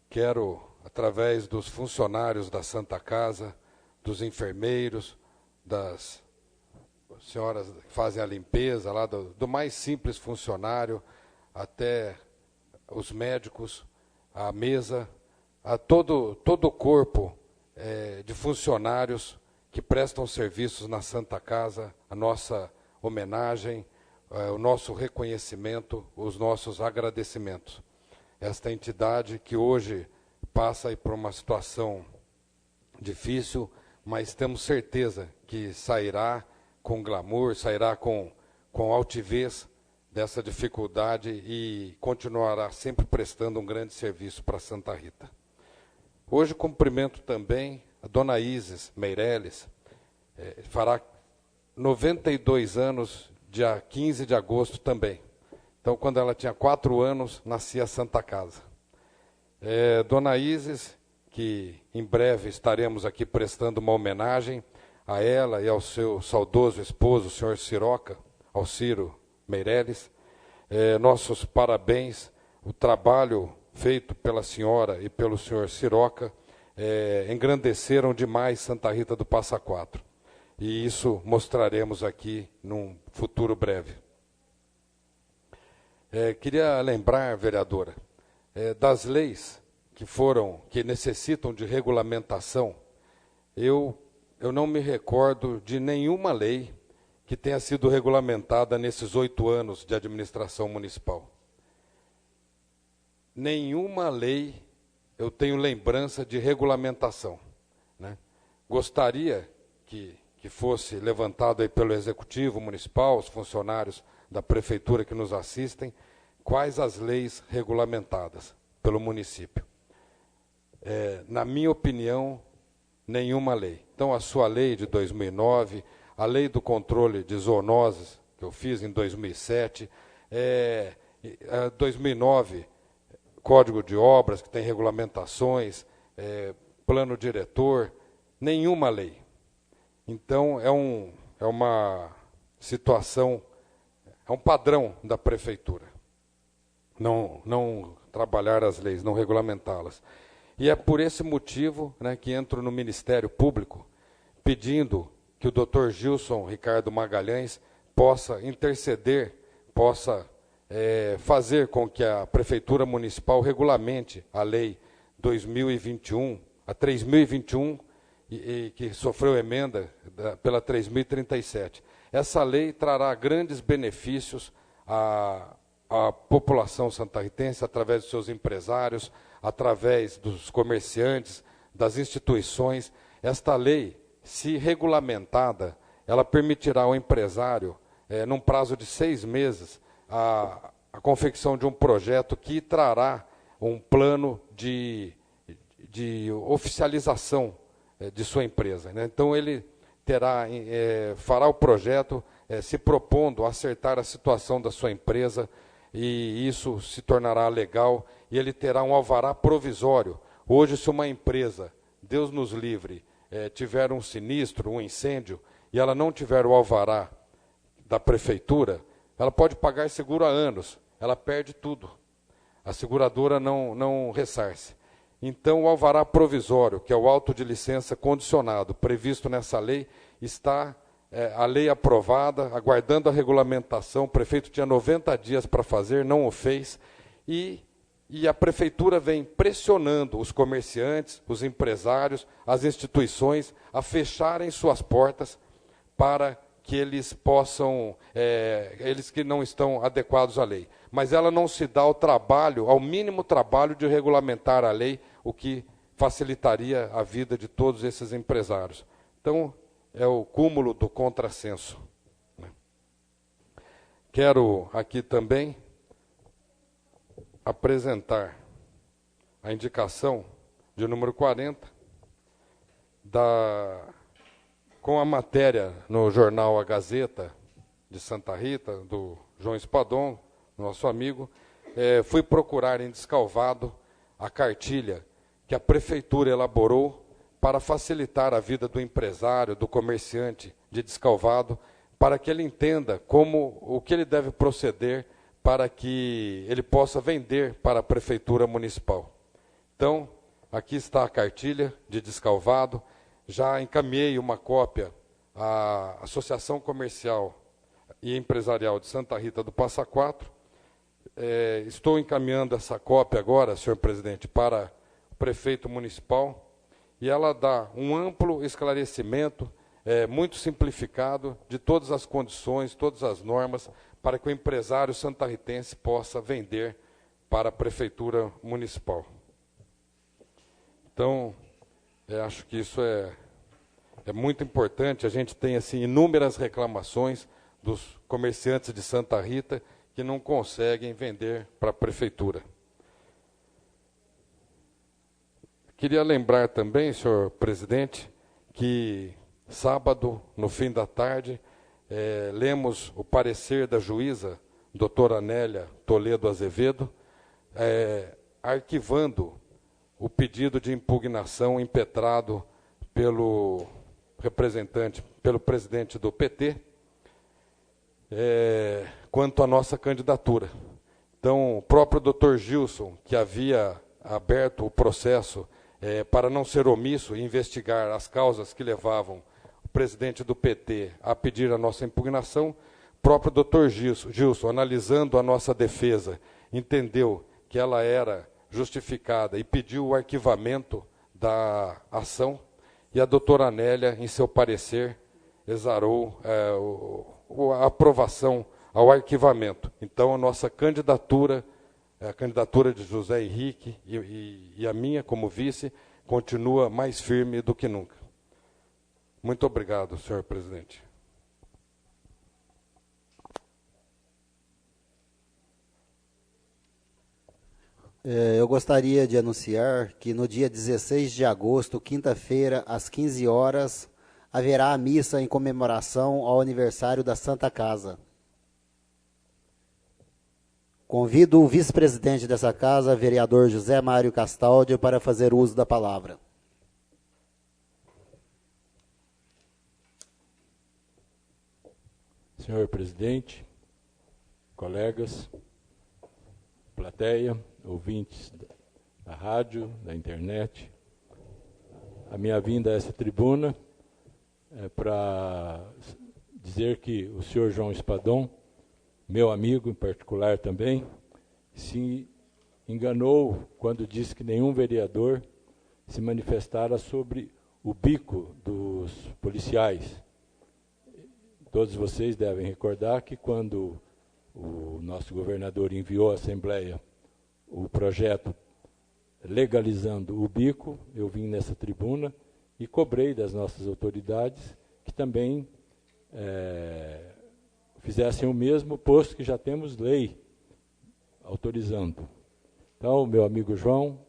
Quero, através dos funcionários da Santa Casa, dos enfermeiros, das senhoras que fazem a limpeza, lá do mais simples funcionário, até os médicos, a mesa, a todo o corpo de funcionários que prestam serviços na Santa Casa, a nossa homenagem, o nosso reconhecimento, os nossos agradecimentos. Esta entidade que hoje passa aí por uma situação difícil, mas temos certeza que sairá com glamour, sairá com altivez dessa dificuldade e continuará sempre prestando um grande serviço para Santa Rita. Hoje cumprimento também a dona Isis Meirelles, fará 92 anos, dia 15 de agosto também. Então, quando ela tinha 4 anos, nascia a Santa Casa. Dona Isis, que em breve estaremos aqui prestando uma homenagem a ela e ao seu saudoso esposo, o senhor Ciroca, ao Ciro Meirelles. Nossos parabéns, o trabalho feito pela senhora e pelo senhor Ciroca engrandeceram demais Santa Rita do Passa Quatro. E isso mostraremos aqui num futuro breve. Queria lembrar, vereadora, das leis que necessitam de regulamentação. Eu não me recordo de nenhuma lei que tenha sido regulamentada nesses 8 anos de administração municipal. Nenhuma lei eu tenho lembrança de regulamentação, né? Gostaria que fosse levantado aí pelo Executivo Municipal, os funcionários da Prefeitura que nos assistem, quais as leis regulamentadas pelo município. Na minha opinião, nenhuma lei. Então, a sua lei de 2009, a lei do controle de zoonoses, que eu fiz em 2007, 2009, Código de Obras, que tem regulamentações, plano diretor, nenhuma lei. Então, é uma situação, é um padrão da Prefeitura. Não trabalhar as leis, não regulamentá-las. E é por esse motivo, né, que entro no Ministério Público, pedindo que o Dr. Gilson Ricardo Magalhães possa interceder, possa fazer com que a Prefeitura Municipal regulamente a Lei 2021, a 3.021, e que sofreu emenda pela 3.037. Essa lei trará grandes benefícios à população santarritense, através dos seus empresários, através dos comerciantes, das instituições. Esta lei, se regulamentada, ela permitirá ao empresário, num prazo de 6 meses, a confecção de um projeto que trará um plano de oficialização de sua empresa, né? Então, ele fará o projeto se propondo a acertar a situação da sua empresa, e isso se tornará legal, e ele terá um alvará provisório. Hoje, se uma empresa, Deus nos livre, tiver um sinistro, um incêndio, e ela não tiver o alvará da prefeitura, ela pode pagar seguro há anos, ela perde tudo. A seguradora não ressarce. Então, o alvará provisório, que é o auto de licença condicionado, previsto nessa lei, está a lei aprovada, aguardando a regulamentação. O prefeito tinha 90 dias para fazer, não o fez, e a prefeitura vem pressionando os comerciantes, os empresários, as instituições a fecharem suas portas para que eles possam, eles que não estão adequados à lei. Mas ela não se dá ao mínimo trabalho de regulamentar a lei, o que facilitaria a vida de todos esses empresários. Então, é o cúmulo do contrassenso. Quero aqui também apresentar a indicação de número 40, com a matéria no jornal A Gazeta de Santa Rita, do João Espadon, nosso amigo. Fui procurar em Descalvado a cartilha que a prefeitura elaborou para facilitar a vida do empresário, do comerciante de Descalvado, para que ele entenda o que ele deve proceder para que ele possa vender para a prefeitura municipal. Então, aqui está a cartilha de Descalvado. Já encaminhei uma cópia à Associação Comercial e Empresarial de Santa Rita do Passa Quatro. Estou encaminhando essa cópia agora, senhor presidente, para o prefeito municipal, e ela dá um amplo esclarecimento, muito simplificado, de todas as condições, todas as normas, para que o empresário santarritense possa vender para a prefeitura municipal. Então, acho que isso é muito importante. A gente tem assim, inúmeras reclamações dos comerciantes de Santa Rita que não conseguem vender para a prefeitura. Queria lembrar também, senhor presidente, que sábado, no fim da tarde, lemos o parecer da juíza, doutora Anélia Toledo Azevedo, arquivando o pedido de impugnação impetrado pelo presidente do PT, quanto à nossa candidatura. Então, o próprio doutor Gilson, que havia aberto o processo para não ser omisso e investigar as causas que levavam o presidente do PT a pedir a nossa impugnação, o próprio doutor Gilson, analisando a nossa defesa, entendeu que ela era justificada e pediu o arquivamento da ação, e a doutora Anélia, em seu parecer, exarou a aprovação ao arquivamento. Então, a nossa candidatura, a candidatura de José Henrique e a minha, como vice, continua mais firme do que nunca. Muito obrigado, senhor presidente. Eu gostaria de anunciar que no dia 16 de agosto, quinta-feira, às 15 horas, haverá a missa em comemoração ao aniversário da Santa Casa. Convido o vice-presidente dessa casa, vereador José Mário Castaldi, para fazer uso da palavra. Senhor presidente, colegas, plateia, ouvintes da rádio, da internet, a minha vinda a essa tribuna é para dizer que o senhor João Espadon, meu amigo em particular também, se enganou quando disse que nenhum vereador se manifestara sobre o bico dos policiais. Todos vocês devem recordar que quando o nosso governador enviou à Assembleia o projeto legalizando o bico, eu vim nessa tribuna e cobrei das nossas autoridades que também fizessem o mesmo, posto que já temos lei autorizando. Então, meu amigo João,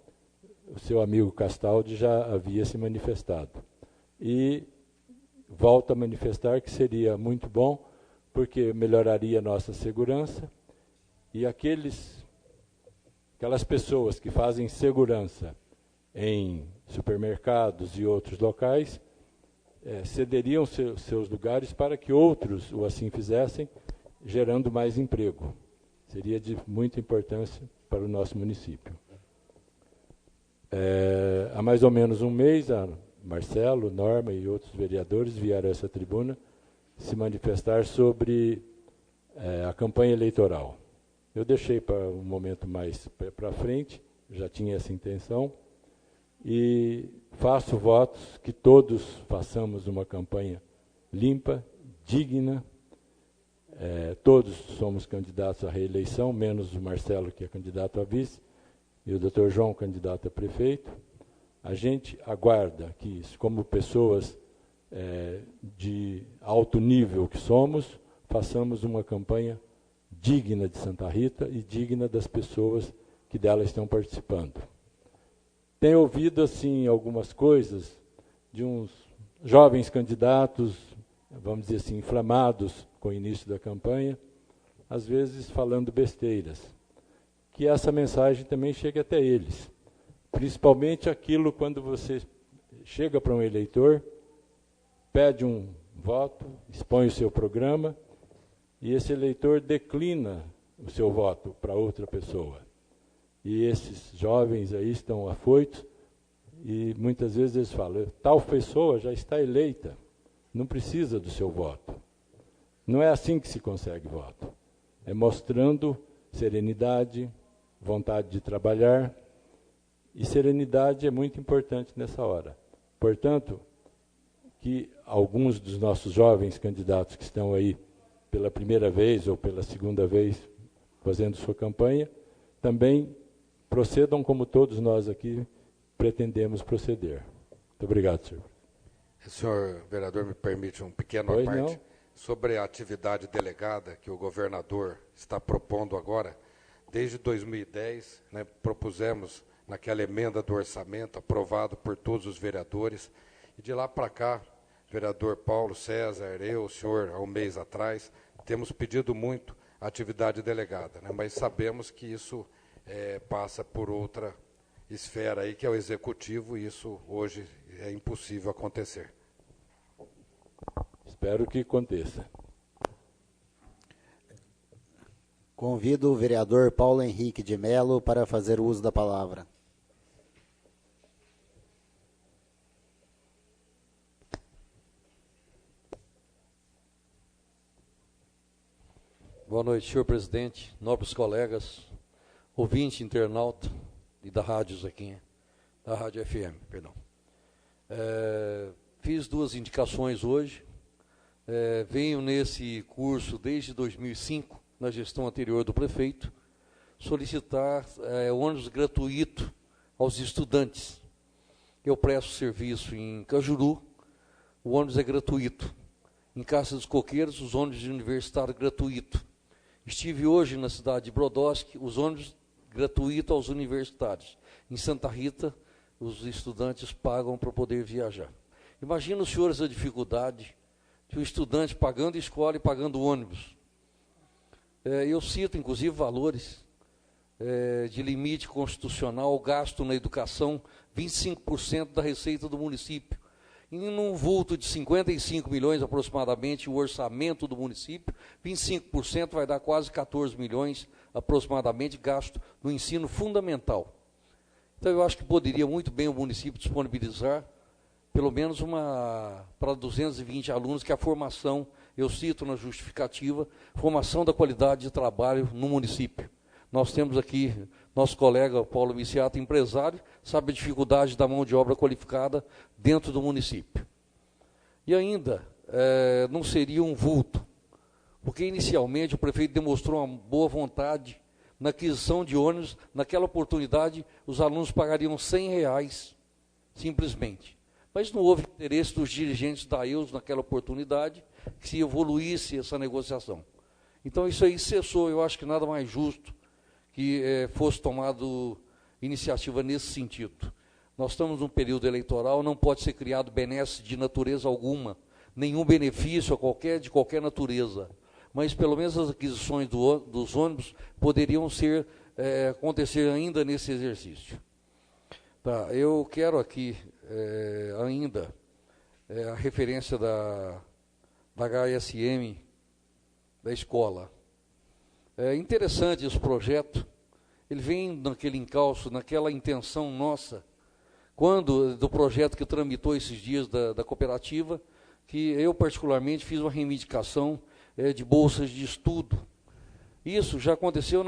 o seu amigo Castaldi já havia se manifestado. E volto a manifestar que seria muito bom, porque melhoraria a nossa segurança, e aquelas pessoas que fazem segurança em supermercados e outros locais, cederiam seus lugares para que outros o assim fizessem, gerando mais emprego. Seria de muita importância para o nosso município. Há mais ou menos um mês, a Marcelo, Norma e outros vereadores vieram a essa tribuna se manifestar sobre a campanha eleitoral. Eu deixei para um momento mais para frente, já tinha essa intenção, e faço votos que todos façamos uma campanha limpa, digna. Todos somos candidatos à reeleição, menos o Marcelo, que é candidato a vice, e o Dr. João, candidato a prefeito. A gente aguarda que, como pessoas de alto nível que somos, façamos uma campanha digna de Santa Rita e digna das pessoas que dela estão participando. Tenho ouvido, assim, algumas coisas de uns jovens candidatos, vamos dizer assim, inflamados com o início da campanha, às vezes falando besteiras. Que essa mensagem também chegue até eles. Principalmente aquilo quando você chega para um eleitor, pede um voto, expõe o seu programa, e esse eleitor declina o seu voto para outra pessoa. E esses jovens aí estão afoitos, e muitas vezes eles falam, tal pessoa já está eleita, não precisa do seu voto. Não é assim que se consegue voto. É mostrando serenidade, vontade de trabalhar, e serenidade é muito importante nessa hora. Portanto, que alguns dos nossos jovens candidatos que estão aí pela primeira vez ou pela segunda vez fazendo sua campanha, também procedam como todos nós aqui pretendemos proceder. Muito obrigado, senhor. Senhor vereador, me permite um pequeno à parte sobre a atividade delegada que o governador está propondo agora. Desde 2010, propusemos naquela emenda do orçamento aprovado por todos os vereadores, e de lá para cá, vereador Paulo César, o senhor, há um mês atrás, temos pedido muito a atividade delegada, mas sabemos que isso passa por outra esfera aí, que é o executivo, e isso hoje é impossível acontecer. Espero que aconteça. Convido o vereador Paulo Henrique de Melo para fazer uso da palavra. Boa noite, senhor presidente, nobres colegas, ouvinte, internauta e da Rádio FM, perdão. Fiz duas indicações hoje. Venho nesse curso desde 2005, na gestão anterior do prefeito, solicitar ônibus gratuito aos estudantes. Eu presto serviço em Cajuru, o ônibus é gratuito. Em Caça dos Coqueiros, os ônibus de universitário gratuito. Estive hoje na cidade de Brodowski, os ônibus gratuitos aos universitários. Em Santa Rita, os estudantes pagam para poder viajar. Imagina os senhores a dificuldade de um estudante pagando escola e pagando ônibus. Eu cito, inclusive, valores de limite constitucional, gasto na educação, 25% da receita do município. E num vulto de 55 milhões aproximadamente, o orçamento do município, 25% vai dar quase 14 milhões aproximadamente gasto no ensino fundamental. Então eu acho que poderia muito bem o município disponibilizar pelo menos para 220 alunos, que é a formação, eu cito na justificativa, formação da qualidade de trabalho no município. Nós temos aqui nosso colega Paulo Miciato, empresário, sabe a dificuldade da mão de obra qualificada dentro do município. E ainda, não seria um vulto, porque inicialmente o prefeito demonstrou uma boa vontade na aquisição de ônibus. Naquela oportunidade, os alunos pagariam R$100, simplesmente. Mas não houve interesse dos dirigentes da EUS naquela oportunidade que se evoluísse essa negociação. Então isso aí cessou. Eu acho que nada mais justo que fosse tomado iniciativa nesse sentido. Nós estamos num período eleitoral, não pode ser criado benesse de natureza alguma, nenhum benefício de qualquer natureza, mas pelo menos as aquisições dos ônibus poderiam acontecer ainda nesse exercício. Tá, eu quero aqui ainda a referência da HSM da escola. É interessante esse projeto, ele vem naquele encalço, naquela intenção nossa, do projeto que tramitou esses dias da cooperativa, que eu particularmente fiz uma reivindicação de bolsas de estudo. Isso já aconteceu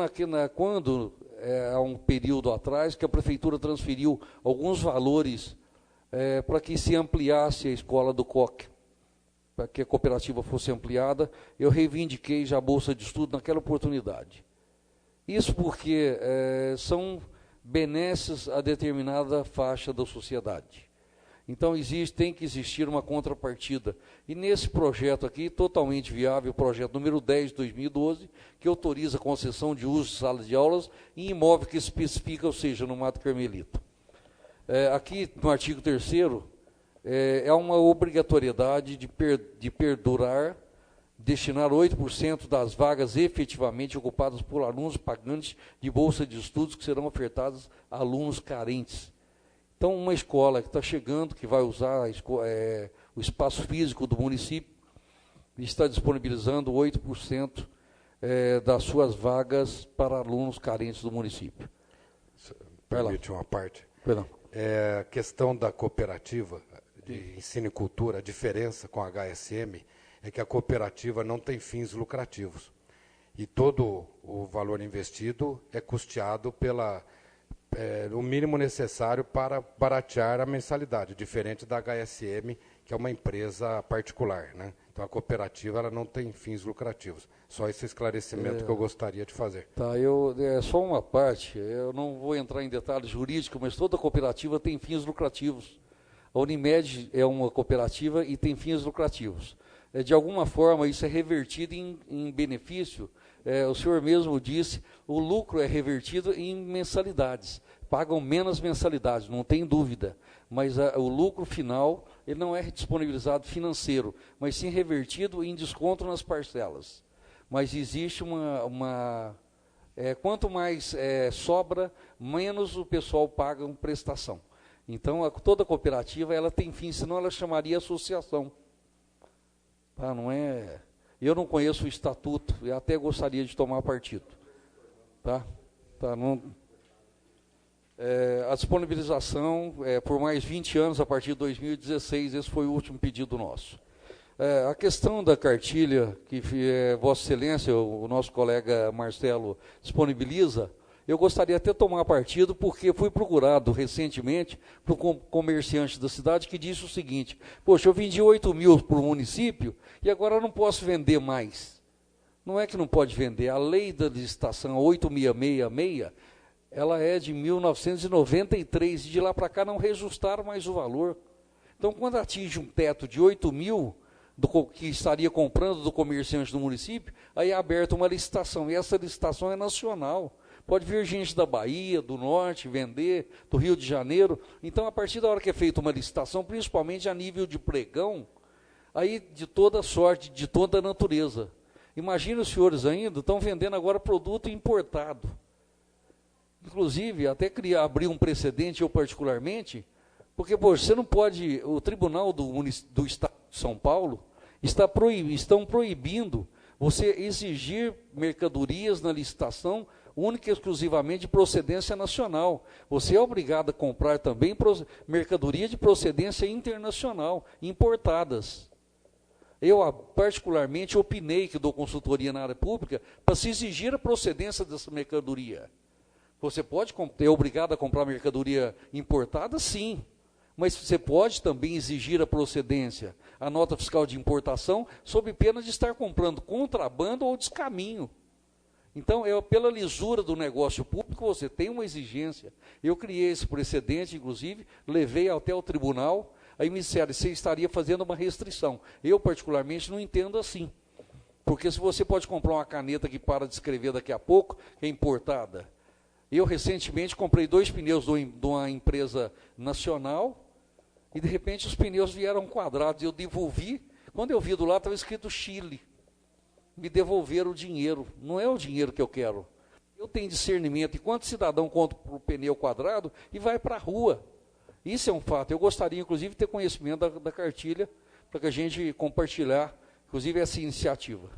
quando, há um período atrás, que a prefeitura transferiu alguns valores para que se ampliasse a escola do COC, para que a cooperativa fosse ampliada. Eu reivindiquei já a bolsa de estudo naquela oportunidade. Isso porque são benesses a determinada faixa da sociedade. Então, tem que existir uma contrapartida. E nesse projeto aqui, totalmente viável, o projeto número 10 de 2012, que autoriza a concessão de uso de salas de aulas em imóvel que especifica, ou seja, no Mato Carmelito. Aqui, no artigo 3º, é uma obrigatoriedade de perdurar, destinar 8% das vagas efetivamente ocupadas por alunos pagantes de bolsa de estudos que serão ofertadas a alunos carentes. Então, uma escola que está chegando, que vai usar o espaço físico do município, está disponibilizando 8% das suas vagas para alunos carentes do município. Permite uma parte? Perdão. A questão da cooperativa de ensino e cultura, a diferença com a HSM é que a cooperativa não tem fins lucrativos. E todo o valor investido é custeado o mínimo necessário para baratear a mensalidade, diferente da HSM, que é uma empresa particular, né? Então, a cooperativa ela não tem fins lucrativos. Só esse esclarecimento que eu gostaria de fazer. Tá, só uma parte, eu não vou entrar em detalhes jurídicos, mas toda cooperativa tem fins lucrativos. A Unimed é uma cooperativa e tem fins lucrativos. De alguma forma, isso é revertido em benefício. O senhor mesmo disse, o lucro é revertido em mensalidades. Pagam menos mensalidades, não tem dúvida. Mas o lucro final, ele não é disponibilizado financeiro, mas sim revertido em desconto nas parcelas. Mas existe quanto mais sobra, menos o pessoal paga uma prestação. Então, toda cooperativa ela tem fim, senão ela chamaria associação. Tá, não é... Eu não conheço o estatuto, e até gostaria de tomar partido. Tá? A disponibilização por mais 20 anos, a partir de 2016, esse foi o último pedido nosso. A questão da cartilha, que Vossa Excelência, o nosso colega Marcelo, disponibiliza, eu gostaria até de tomar partido, porque fui procurado recentemente por um comerciante da cidade que disse o seguinte: poxa, eu vendi 8 mil para o município e agora eu não posso vender mais. Não é que não pode vender, a lei da licitação 8666, ela é de 1993, e de lá para cá não reajustaram mais o valor. Então, quando atinge um teto de 8 mil, que estaria comprando do comerciante do município, aí é aberta uma licitação, e essa licitação é nacional. Pode vir gente da Bahia, do Norte, vender, do Rio de Janeiro. Então, a partir da hora que é feita uma licitação, principalmente a nível de pregão, aí de toda sorte, de toda a natureza. Imagina os senhores ainda, estão vendendo agora produto importado. Inclusive, até abrir um precedente, eu particularmente, porque, poxa, você não pode, o Tribunal do Estado de São Paulo estão proibindo você exigir mercadorias na licitação única e exclusivamente de procedência nacional. Você é obrigado a comprar também mercadoria de procedência internacional, importadas. Eu, particularmente, opinei que dou consultoria na área pública para se exigir a procedência dessa mercadoria. Você pode ser obrigado a comprar mercadoria importada? Sim. Mas você pode também exigir a procedência, a nota fiscal de importação, sob pena de estar comprando contrabando ou descaminho. Então, pela lisura do negócio público, você tem uma exigência. Eu criei esse precedente, inclusive, levei até o tribunal, aí me disseram, você estaria fazendo uma restrição. Eu, particularmente, não entendo assim. Porque se você pode comprar uma caneta que para de escrever daqui a pouco, que é importada, Eu, recentemente, comprei 2 pneus de uma empresa nacional e, de repente, os pneus vieram quadrados. Eu devolvi. Quando eu vi do lado, estava escrito Chile. Me devolveram o dinheiro. Não é o dinheiro que eu quero. Eu tenho discernimento. Enquanto cidadão compra o pneu quadrado e vai para a rua. Isso é um fato. Eu gostaria, inclusive, de ter conhecimento da cartilha para que a gente compartilhar, inclusive, essa iniciativa.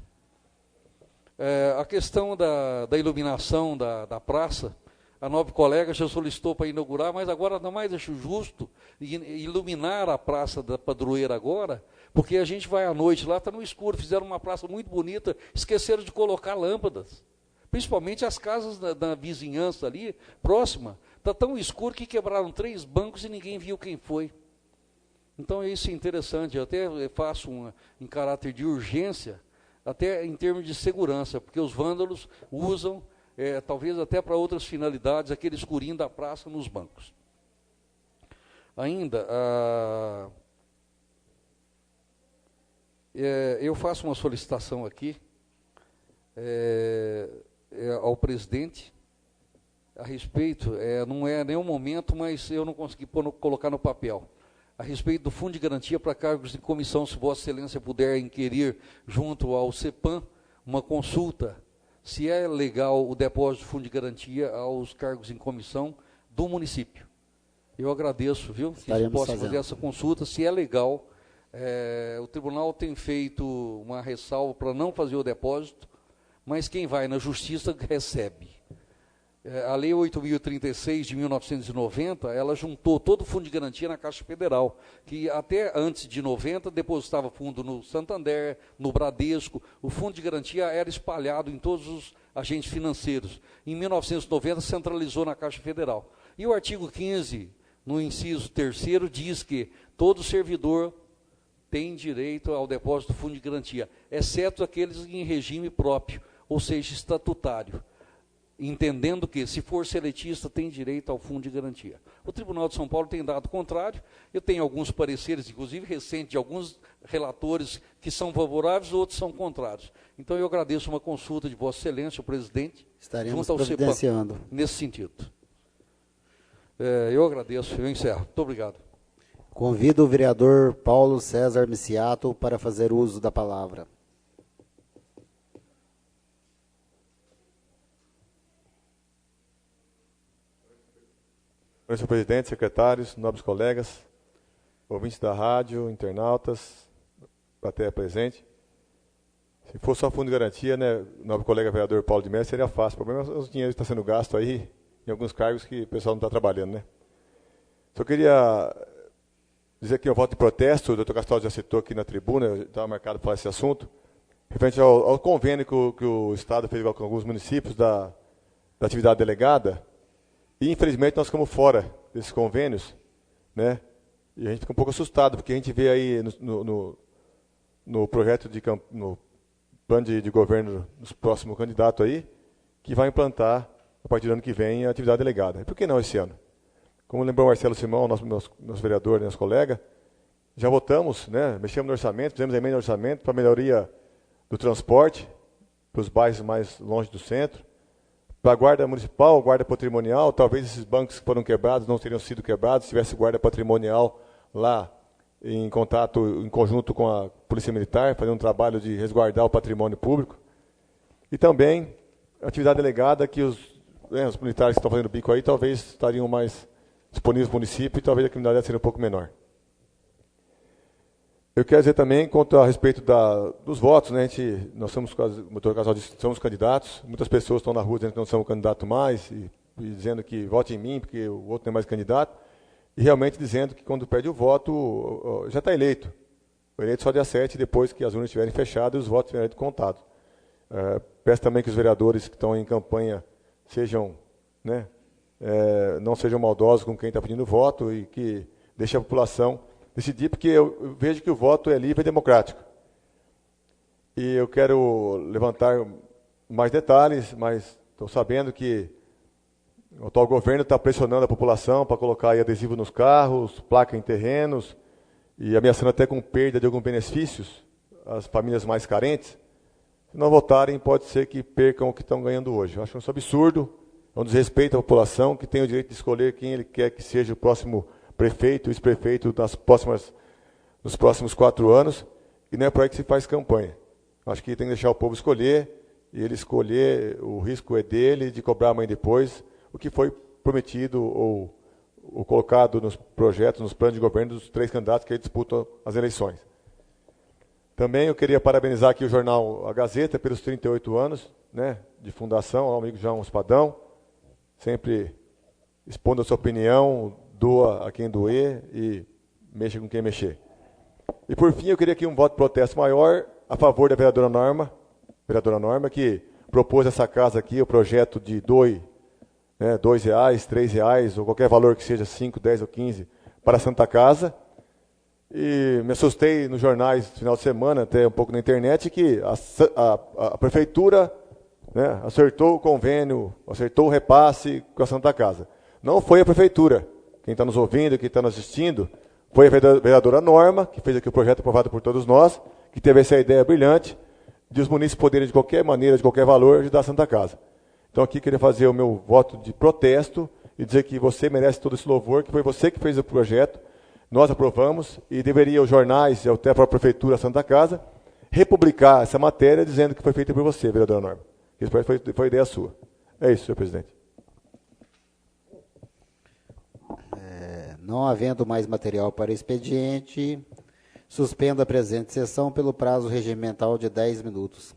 A questão da iluminação da praça, a nobre colega já solicitou para inaugurar, mas agora não mais acho justo iluminar a Praça da Padroeira agora, porque a gente vai à noite lá, está no escuro, fizeram uma praça muito bonita, esqueceram de colocar lâmpadas. Principalmente as casas da vizinhança ali, próxima, está tão escuro que quebraram 3 bancos e ninguém viu quem foi. Então isso é interessante, eu até faço em caráter de urgência, até em termos de segurança, porque os vândalos usam, talvez até para outras finalidades, aquele escurinho da praça nos bancos. Ainda, eu faço uma solicitação aqui ao presidente, a respeito, não é nenhum momento, mas eu não consegui colocar no papel, a respeito do Fundo de Garantia para cargos de comissão, se Vossa Excelência puder inquirir junto ao CEPAM, uma consulta, se é legal o depósito do Fundo de Garantia aos cargos em comissão do município. Eu agradeço, viu? Se posso fazer essa consulta, se é legal. O tribunal tem feito uma ressalva para não fazer o depósito, mas quem vai na justiça recebe. A Lei 8.036 de 1990, ela juntou todo o fundo de garantia na Caixa Federal, que até antes de 90 depositava fundo no Santander, no Bradesco. O fundo de garantia era espalhado em todos os agentes financeiros. Em 1990 centralizou na Caixa Federal. E o artigo 15, no inciso 3º, diz que todo servidor tem direito ao depósito do fundo de garantia, exceto aqueles em regime próprio, ou seja, estatutário. Entendendo que, se for seletista, tem direito ao fundo de garantia. O Tribunal de São Paulo tem dado o contrário. Eu tenho alguns pareceres, inclusive recentes, de alguns relatores que são favoráveis, outros são contrários. Então, eu agradeço uma consulta de Vossa Excelência, o presidente, estaremos junto ao providenciando CEPAM, nesse sentido. Eu agradeço, eu encerro. Muito obrigado. Convido o vereador Paulo César Miciato para fazer uso da palavra. Senhor presidente, secretários, nobres colegas, ouvintes da rádio, internautas, plateia presente. Se fosse só fundo de garantia, né, nobre colega vereador Paulo de Mestre, seria fácil. O problema é os dinheiros que estão sendo gastos aí em alguns cargos que o pessoal não está trabalhando, né? Só queria dizer que eu voto de protesto, o doutor Castaldo já citou aqui na tribuna, eu estava marcado para falar esse assunto, referente ao convênio que o Estado fez com alguns municípios da atividade delegada. E, infelizmente, nós ficamos fora desses convênios, né? E a gente fica um pouco assustado, porque a gente vê aí no projeto, no plano de governo dos próximos candidatos aí, que vai implantar, a partir do ano que vem, a atividade delegada. E por que não esse ano? Como lembrou o Marcelo Simão, nosso vereador, nosso colega, já votamos, né? Mexemos no orçamento, fizemos emenda no orçamento para a melhoria do transporte, para os bairros mais longe do centro, para a guarda municipal, guarda patrimonial. Talvez esses bancos que foram quebrados não teriam sido quebrados se tivesse guarda patrimonial lá em conjunto com a Polícia Militar, fazendo um trabalho de resguardar o patrimônio público. E também a atividade delegada, que os militares que estão fazendo bico aí talvez estariam mais disponíveis no município e talvez a criminalidade seria um pouco menor. Eu quero dizer também, quanto a respeito dos votos, né? Nós somos, o doutor Casal disse, somos candidatos, muitas pessoas estão na rua dizendo que não somos candidato mais, e dizendo que vote em mim, porque o outro não é mais candidato, e realmente dizendo que quando perde o voto, já está eleito. O eleito só dia 7, depois que as urnas estiverem fechadas e os votos estiverem contados. Peço também que os vereadores que estão em campanha sejam, né, não sejam maldosos com quem está pedindo voto e que deixem a população decidir, porque eu vejo que o voto é livre e democrático. E eu quero levantar mais detalhes, mas estou sabendo que o atual governo está pressionando a população para colocar aí adesivo nos carros, placa em terrenos, e ameaçando até com perda de alguns benefícios às famílias mais carentes. Se não votarem, pode ser que percam o que estão ganhando hoje. Eu acho isso absurdo, É um desrespeito à população que tem o direito de escolher quem ele quer que seja o próximo prefeito, vice-prefeito nos próximos 4 anos, e não é por aí que se faz campanha. Acho que tem que deixar o povo escolher, e ele escolher, o risco é dele de cobrar amanhã depois o que foi prometido ou colocado nos projetos, nos planos de governo dos 3 candidatos que aí disputam as eleições. Também eu queria parabenizar aqui o jornal A Gazeta pelos 38 anos, né, de fundação, ao amigo João Espadão, sempre expondo a sua opinião, doa a quem doer e mexa com quem mexer. E por fim, eu queria aqui um voto de protesto maior a favor da vereadora Norma, que propôs essa casa aqui, o projeto de R$ 2, R$ 3, ou qualquer valor que seja 5, 10 ou 15 para a Santa Casa. E me assustei nos jornais no final de semana, até um pouco na internet, que a prefeitura, né, acertou o convênio, acertou o repasse com a Santa Casa. Não foi a prefeitura. Quem está nos ouvindo, quem está nos assistindo, foi a vereadora Norma, que fez aqui o projeto aprovado por todos nós, que teve essa ideia brilhante de os munícipes poderem, de qualquer maneira, de qualquer valor, ajudar a Santa Casa. Então aqui queria fazer o meu voto de protesto e dizer que você merece todo esse louvor, que foi você que fez o projeto, nós aprovamos, e deveria os jornais e até a própria prefeitura, a Santa Casa, republicar essa matéria dizendo que foi feita por você, vereadora Norma. Isso foi ideia sua. É isso, senhor presidente. Não havendo mais material para expediente, suspendo a presente sessão pelo prazo regimental de 10 minutos.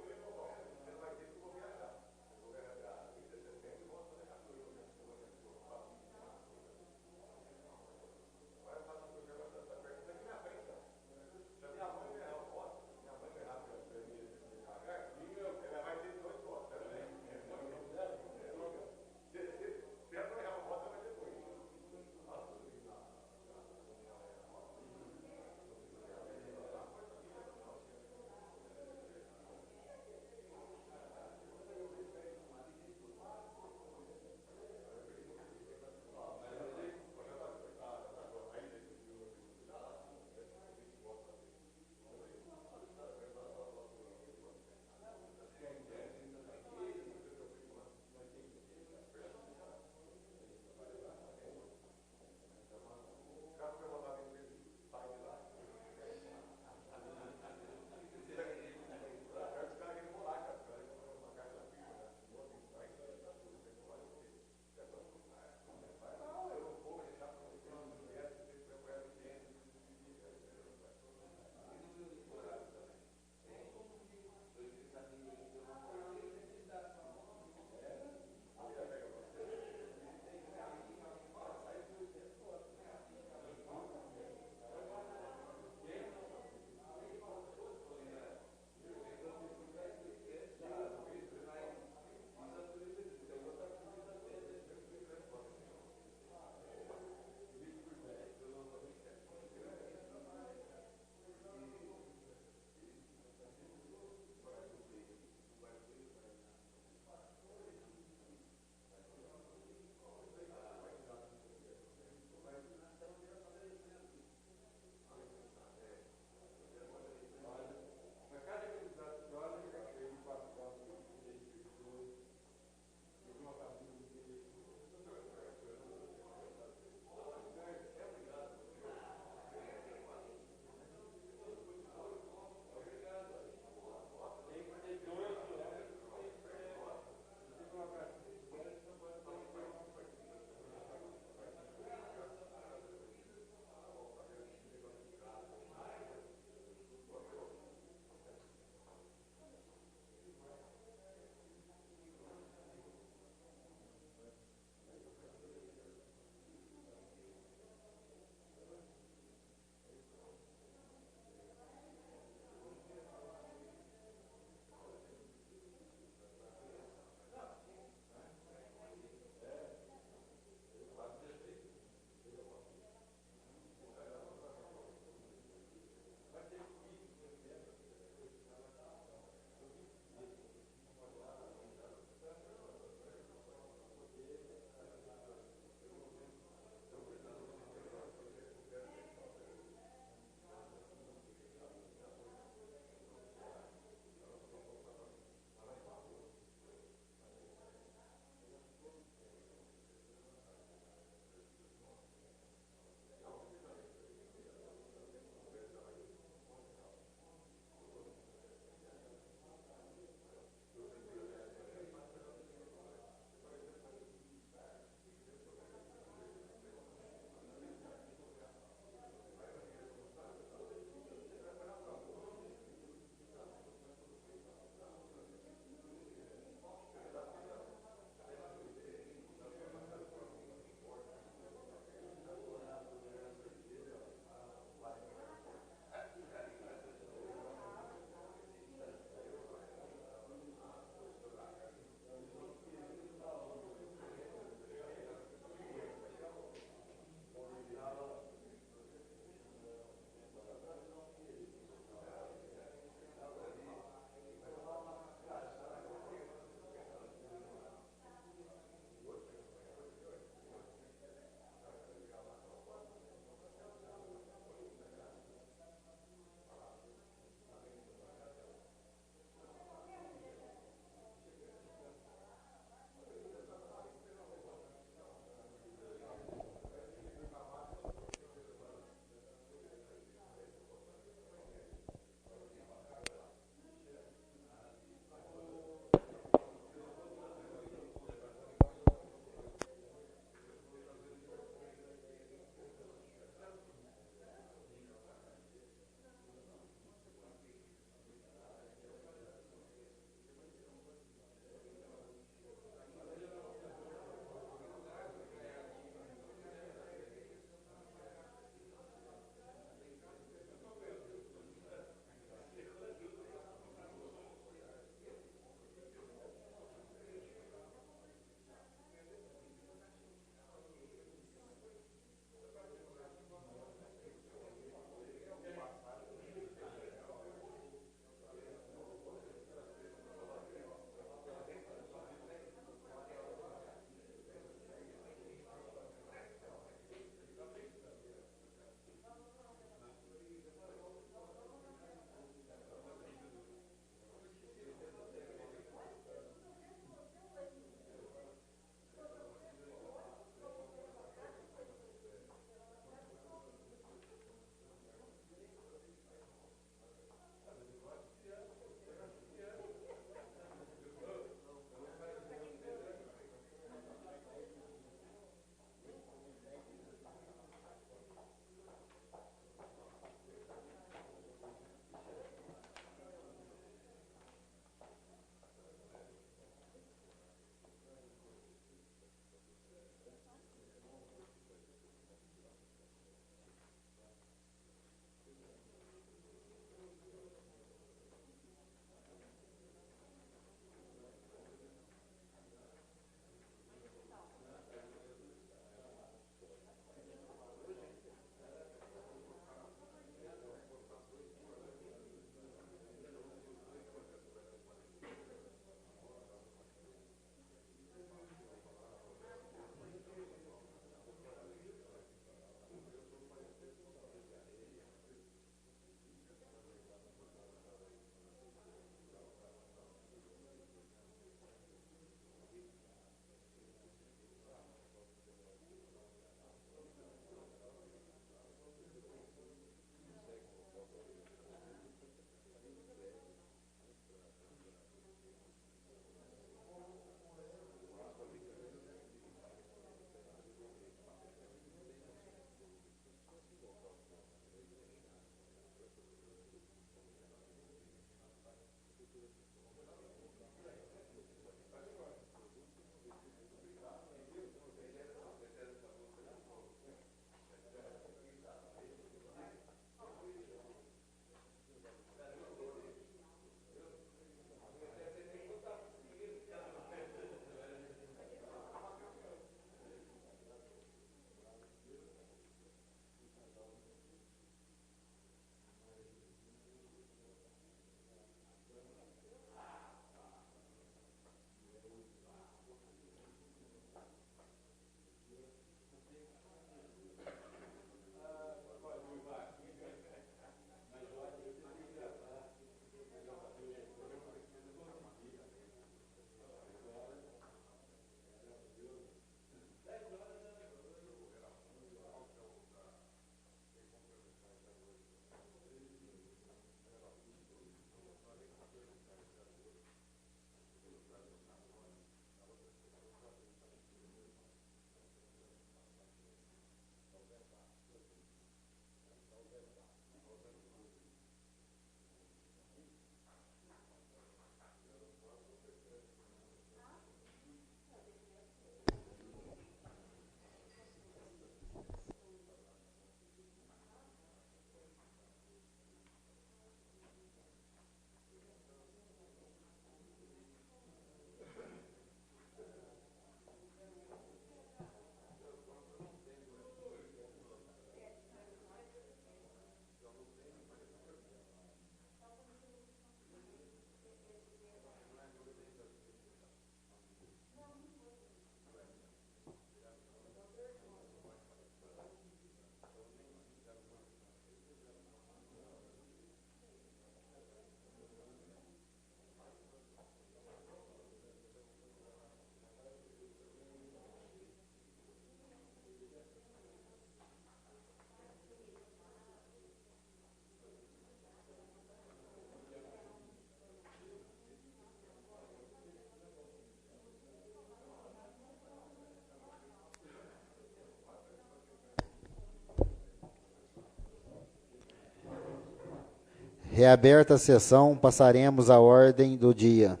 Reaberta a sessão, passaremos à ordem do dia.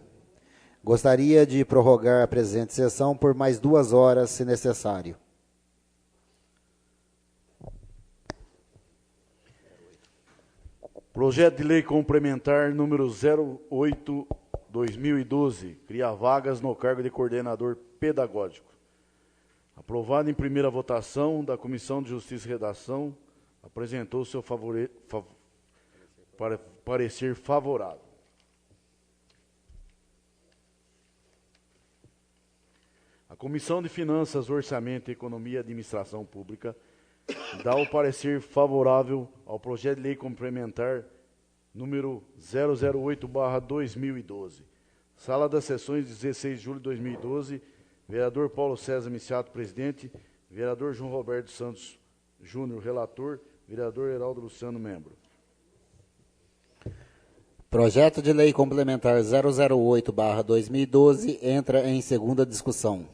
Gostaria de prorrogar a presente sessão por mais 2 horas, se necessário. Projeto de Lei Complementar número 08/2012, cria vagas no cargo de coordenador pedagógico. Aprovado em primeira votação da Comissão de Justiça e Redação, apresentou seu parecer favorável. A Comissão de Finanças, Orçamento, Economia e Administração Pública dá o parecer favorável ao projeto de lei complementar número 008/2012. Sala das Sessões, 16 de julho de 2012, vereador Paulo César Miciato, presidente, vereador João Roberto Santos Júnior, relator, vereador Heraldo Luciano, membro. Projeto de lei complementar 008/2012 entra em segunda discussão.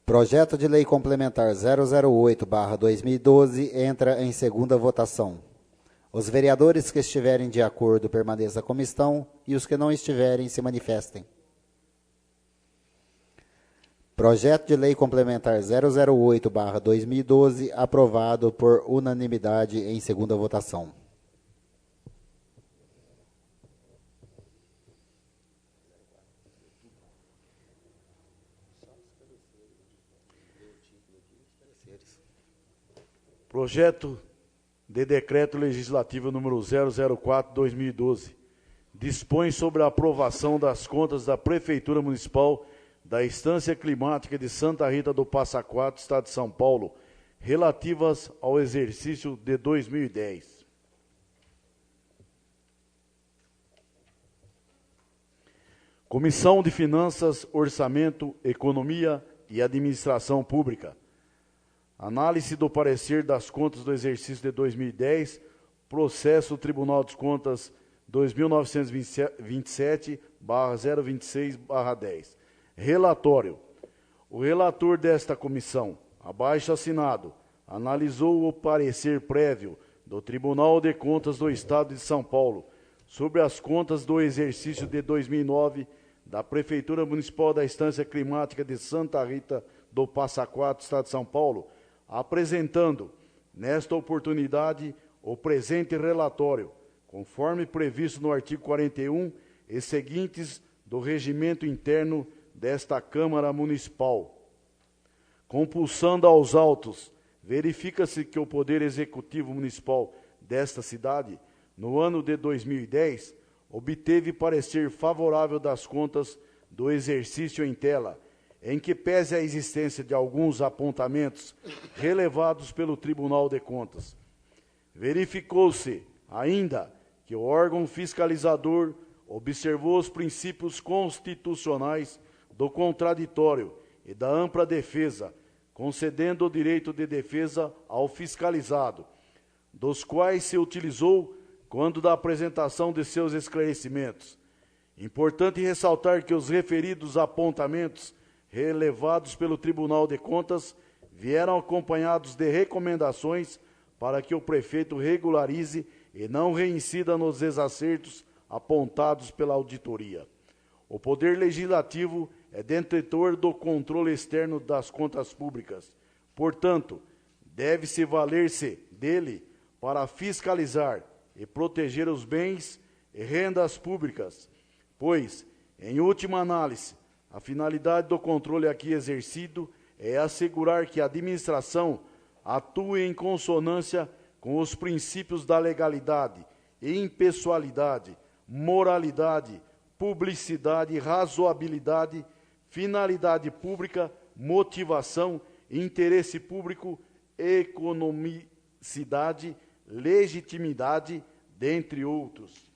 Projeto de lei complementar 008/2012 entra em segunda votação. Os vereadores que estiverem de acordo permaneçam como estão e os que não estiverem se manifestem. Projeto de lei complementar 008/2012 aprovado por unanimidade em segunda votação. Projeto de Decreto Legislativo número 004/2012 dispõe sobre a aprovação das contas da Prefeitura Municipal da Estância Climática de Santa Rita do Passa Quatro, Estado de São Paulo, relativas ao exercício de 2010. Comissão de Finanças, Orçamento, Economia e Administração Pública. Análise do parecer das contas do exercício de 2010, processo Tribunal de Contas 2927/026/10. Relatório. O relator desta comissão, abaixo assinado, analisou o parecer prévio do Tribunal de Contas do Estado de São Paulo sobre as contas do exercício de 2009 da Prefeitura Municipal da Estância Climática de Santa Rita do Passa Quatro, Estado de São Paulo, apresentando, nesta oportunidade, o presente relatório, conforme previsto no artigo 41 e seguintes do regimento interno desta Câmara Municipal. Compulsando aos autos, verifica-se que o Poder Executivo Municipal desta cidade, no ano de 2010, obteve parecer favorável das contas do exercício em tela, em que pese a existência de alguns apontamentos relevados pelo Tribunal de Contas. Verificou-se, ainda, que o órgão fiscalizador observou os princípios constitucionais do contraditório e da ampla defesa, concedendo o direito de defesa ao fiscalizado, dos quais se utilizou quando da apresentação de seus esclarecimentos. Importante ressaltar que os referidos apontamentos relevados pelo Tribunal de Contas vieram acompanhados de recomendações para que o prefeito regularize e não reincida nos desacertos apontados pela auditoria. O Poder Legislativo é detentor do controle externo das contas públicas. Portanto, deve-se valer-se dele para fiscalizar e proteger os bens e rendas públicas, pois, em última análise, a finalidade do controle aqui exercido é assegurar que a administração atue em consonância com os princípios da legalidade, impessoalidade, moralidade, publicidade, razoabilidade, finalidade pública, motivação, interesse público, economicidade, legitimidade, dentre outros.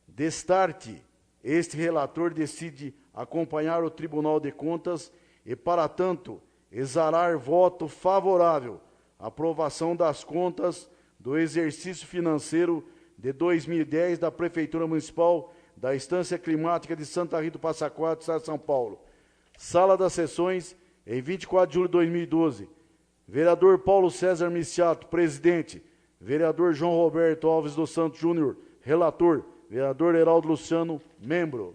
Destarte, este relator decide acompanhar o Tribunal de Contas e, para tanto, exarar voto favorável à aprovação das contas do exercício financeiro de 2010 da Prefeitura Municipal da Estância Climática de Santa Rita do Passa Quatro, Estado de São Paulo. Sala das Sessões, em 24 de julho de 2012. Vereador Paulo César Miciato, presidente. Vereador João Roberto Alves dos Santos Júnior, relator. Vereador Heraldo Luciano, membro.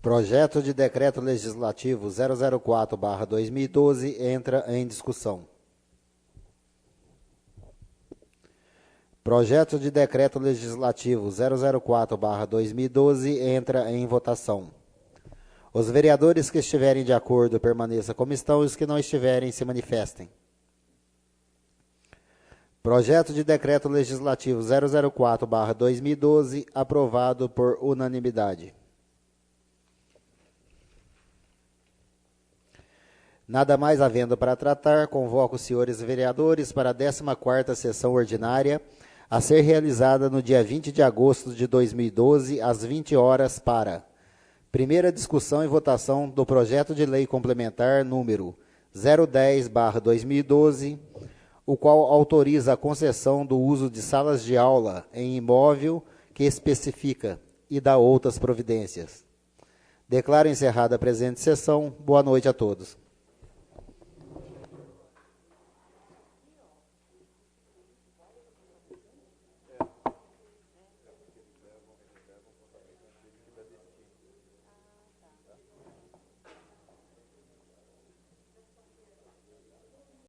Projeto de Decreto Legislativo 004/2012 entra em discussão. Projeto de Decreto Legislativo 004/2012 entra em votação. Os vereadores que estiverem de acordo permaneçam como estão e os que não estiverem se manifestem. Projeto de Decreto Legislativo 004/2012 aprovado por unanimidade. Nada mais havendo para tratar, convoco os senhores vereadores para a 14ª sessão ordinária, a ser realizada no dia 20 de agosto de 2012, às 20 horas, para: primeira discussão e votação do projeto de lei complementar número 010/2012, o qual autoriza a concessão do uso de salas de aula em imóvel que especifica e dá outras providências. Declaro encerrada a presente sessão. Boa noite a todos.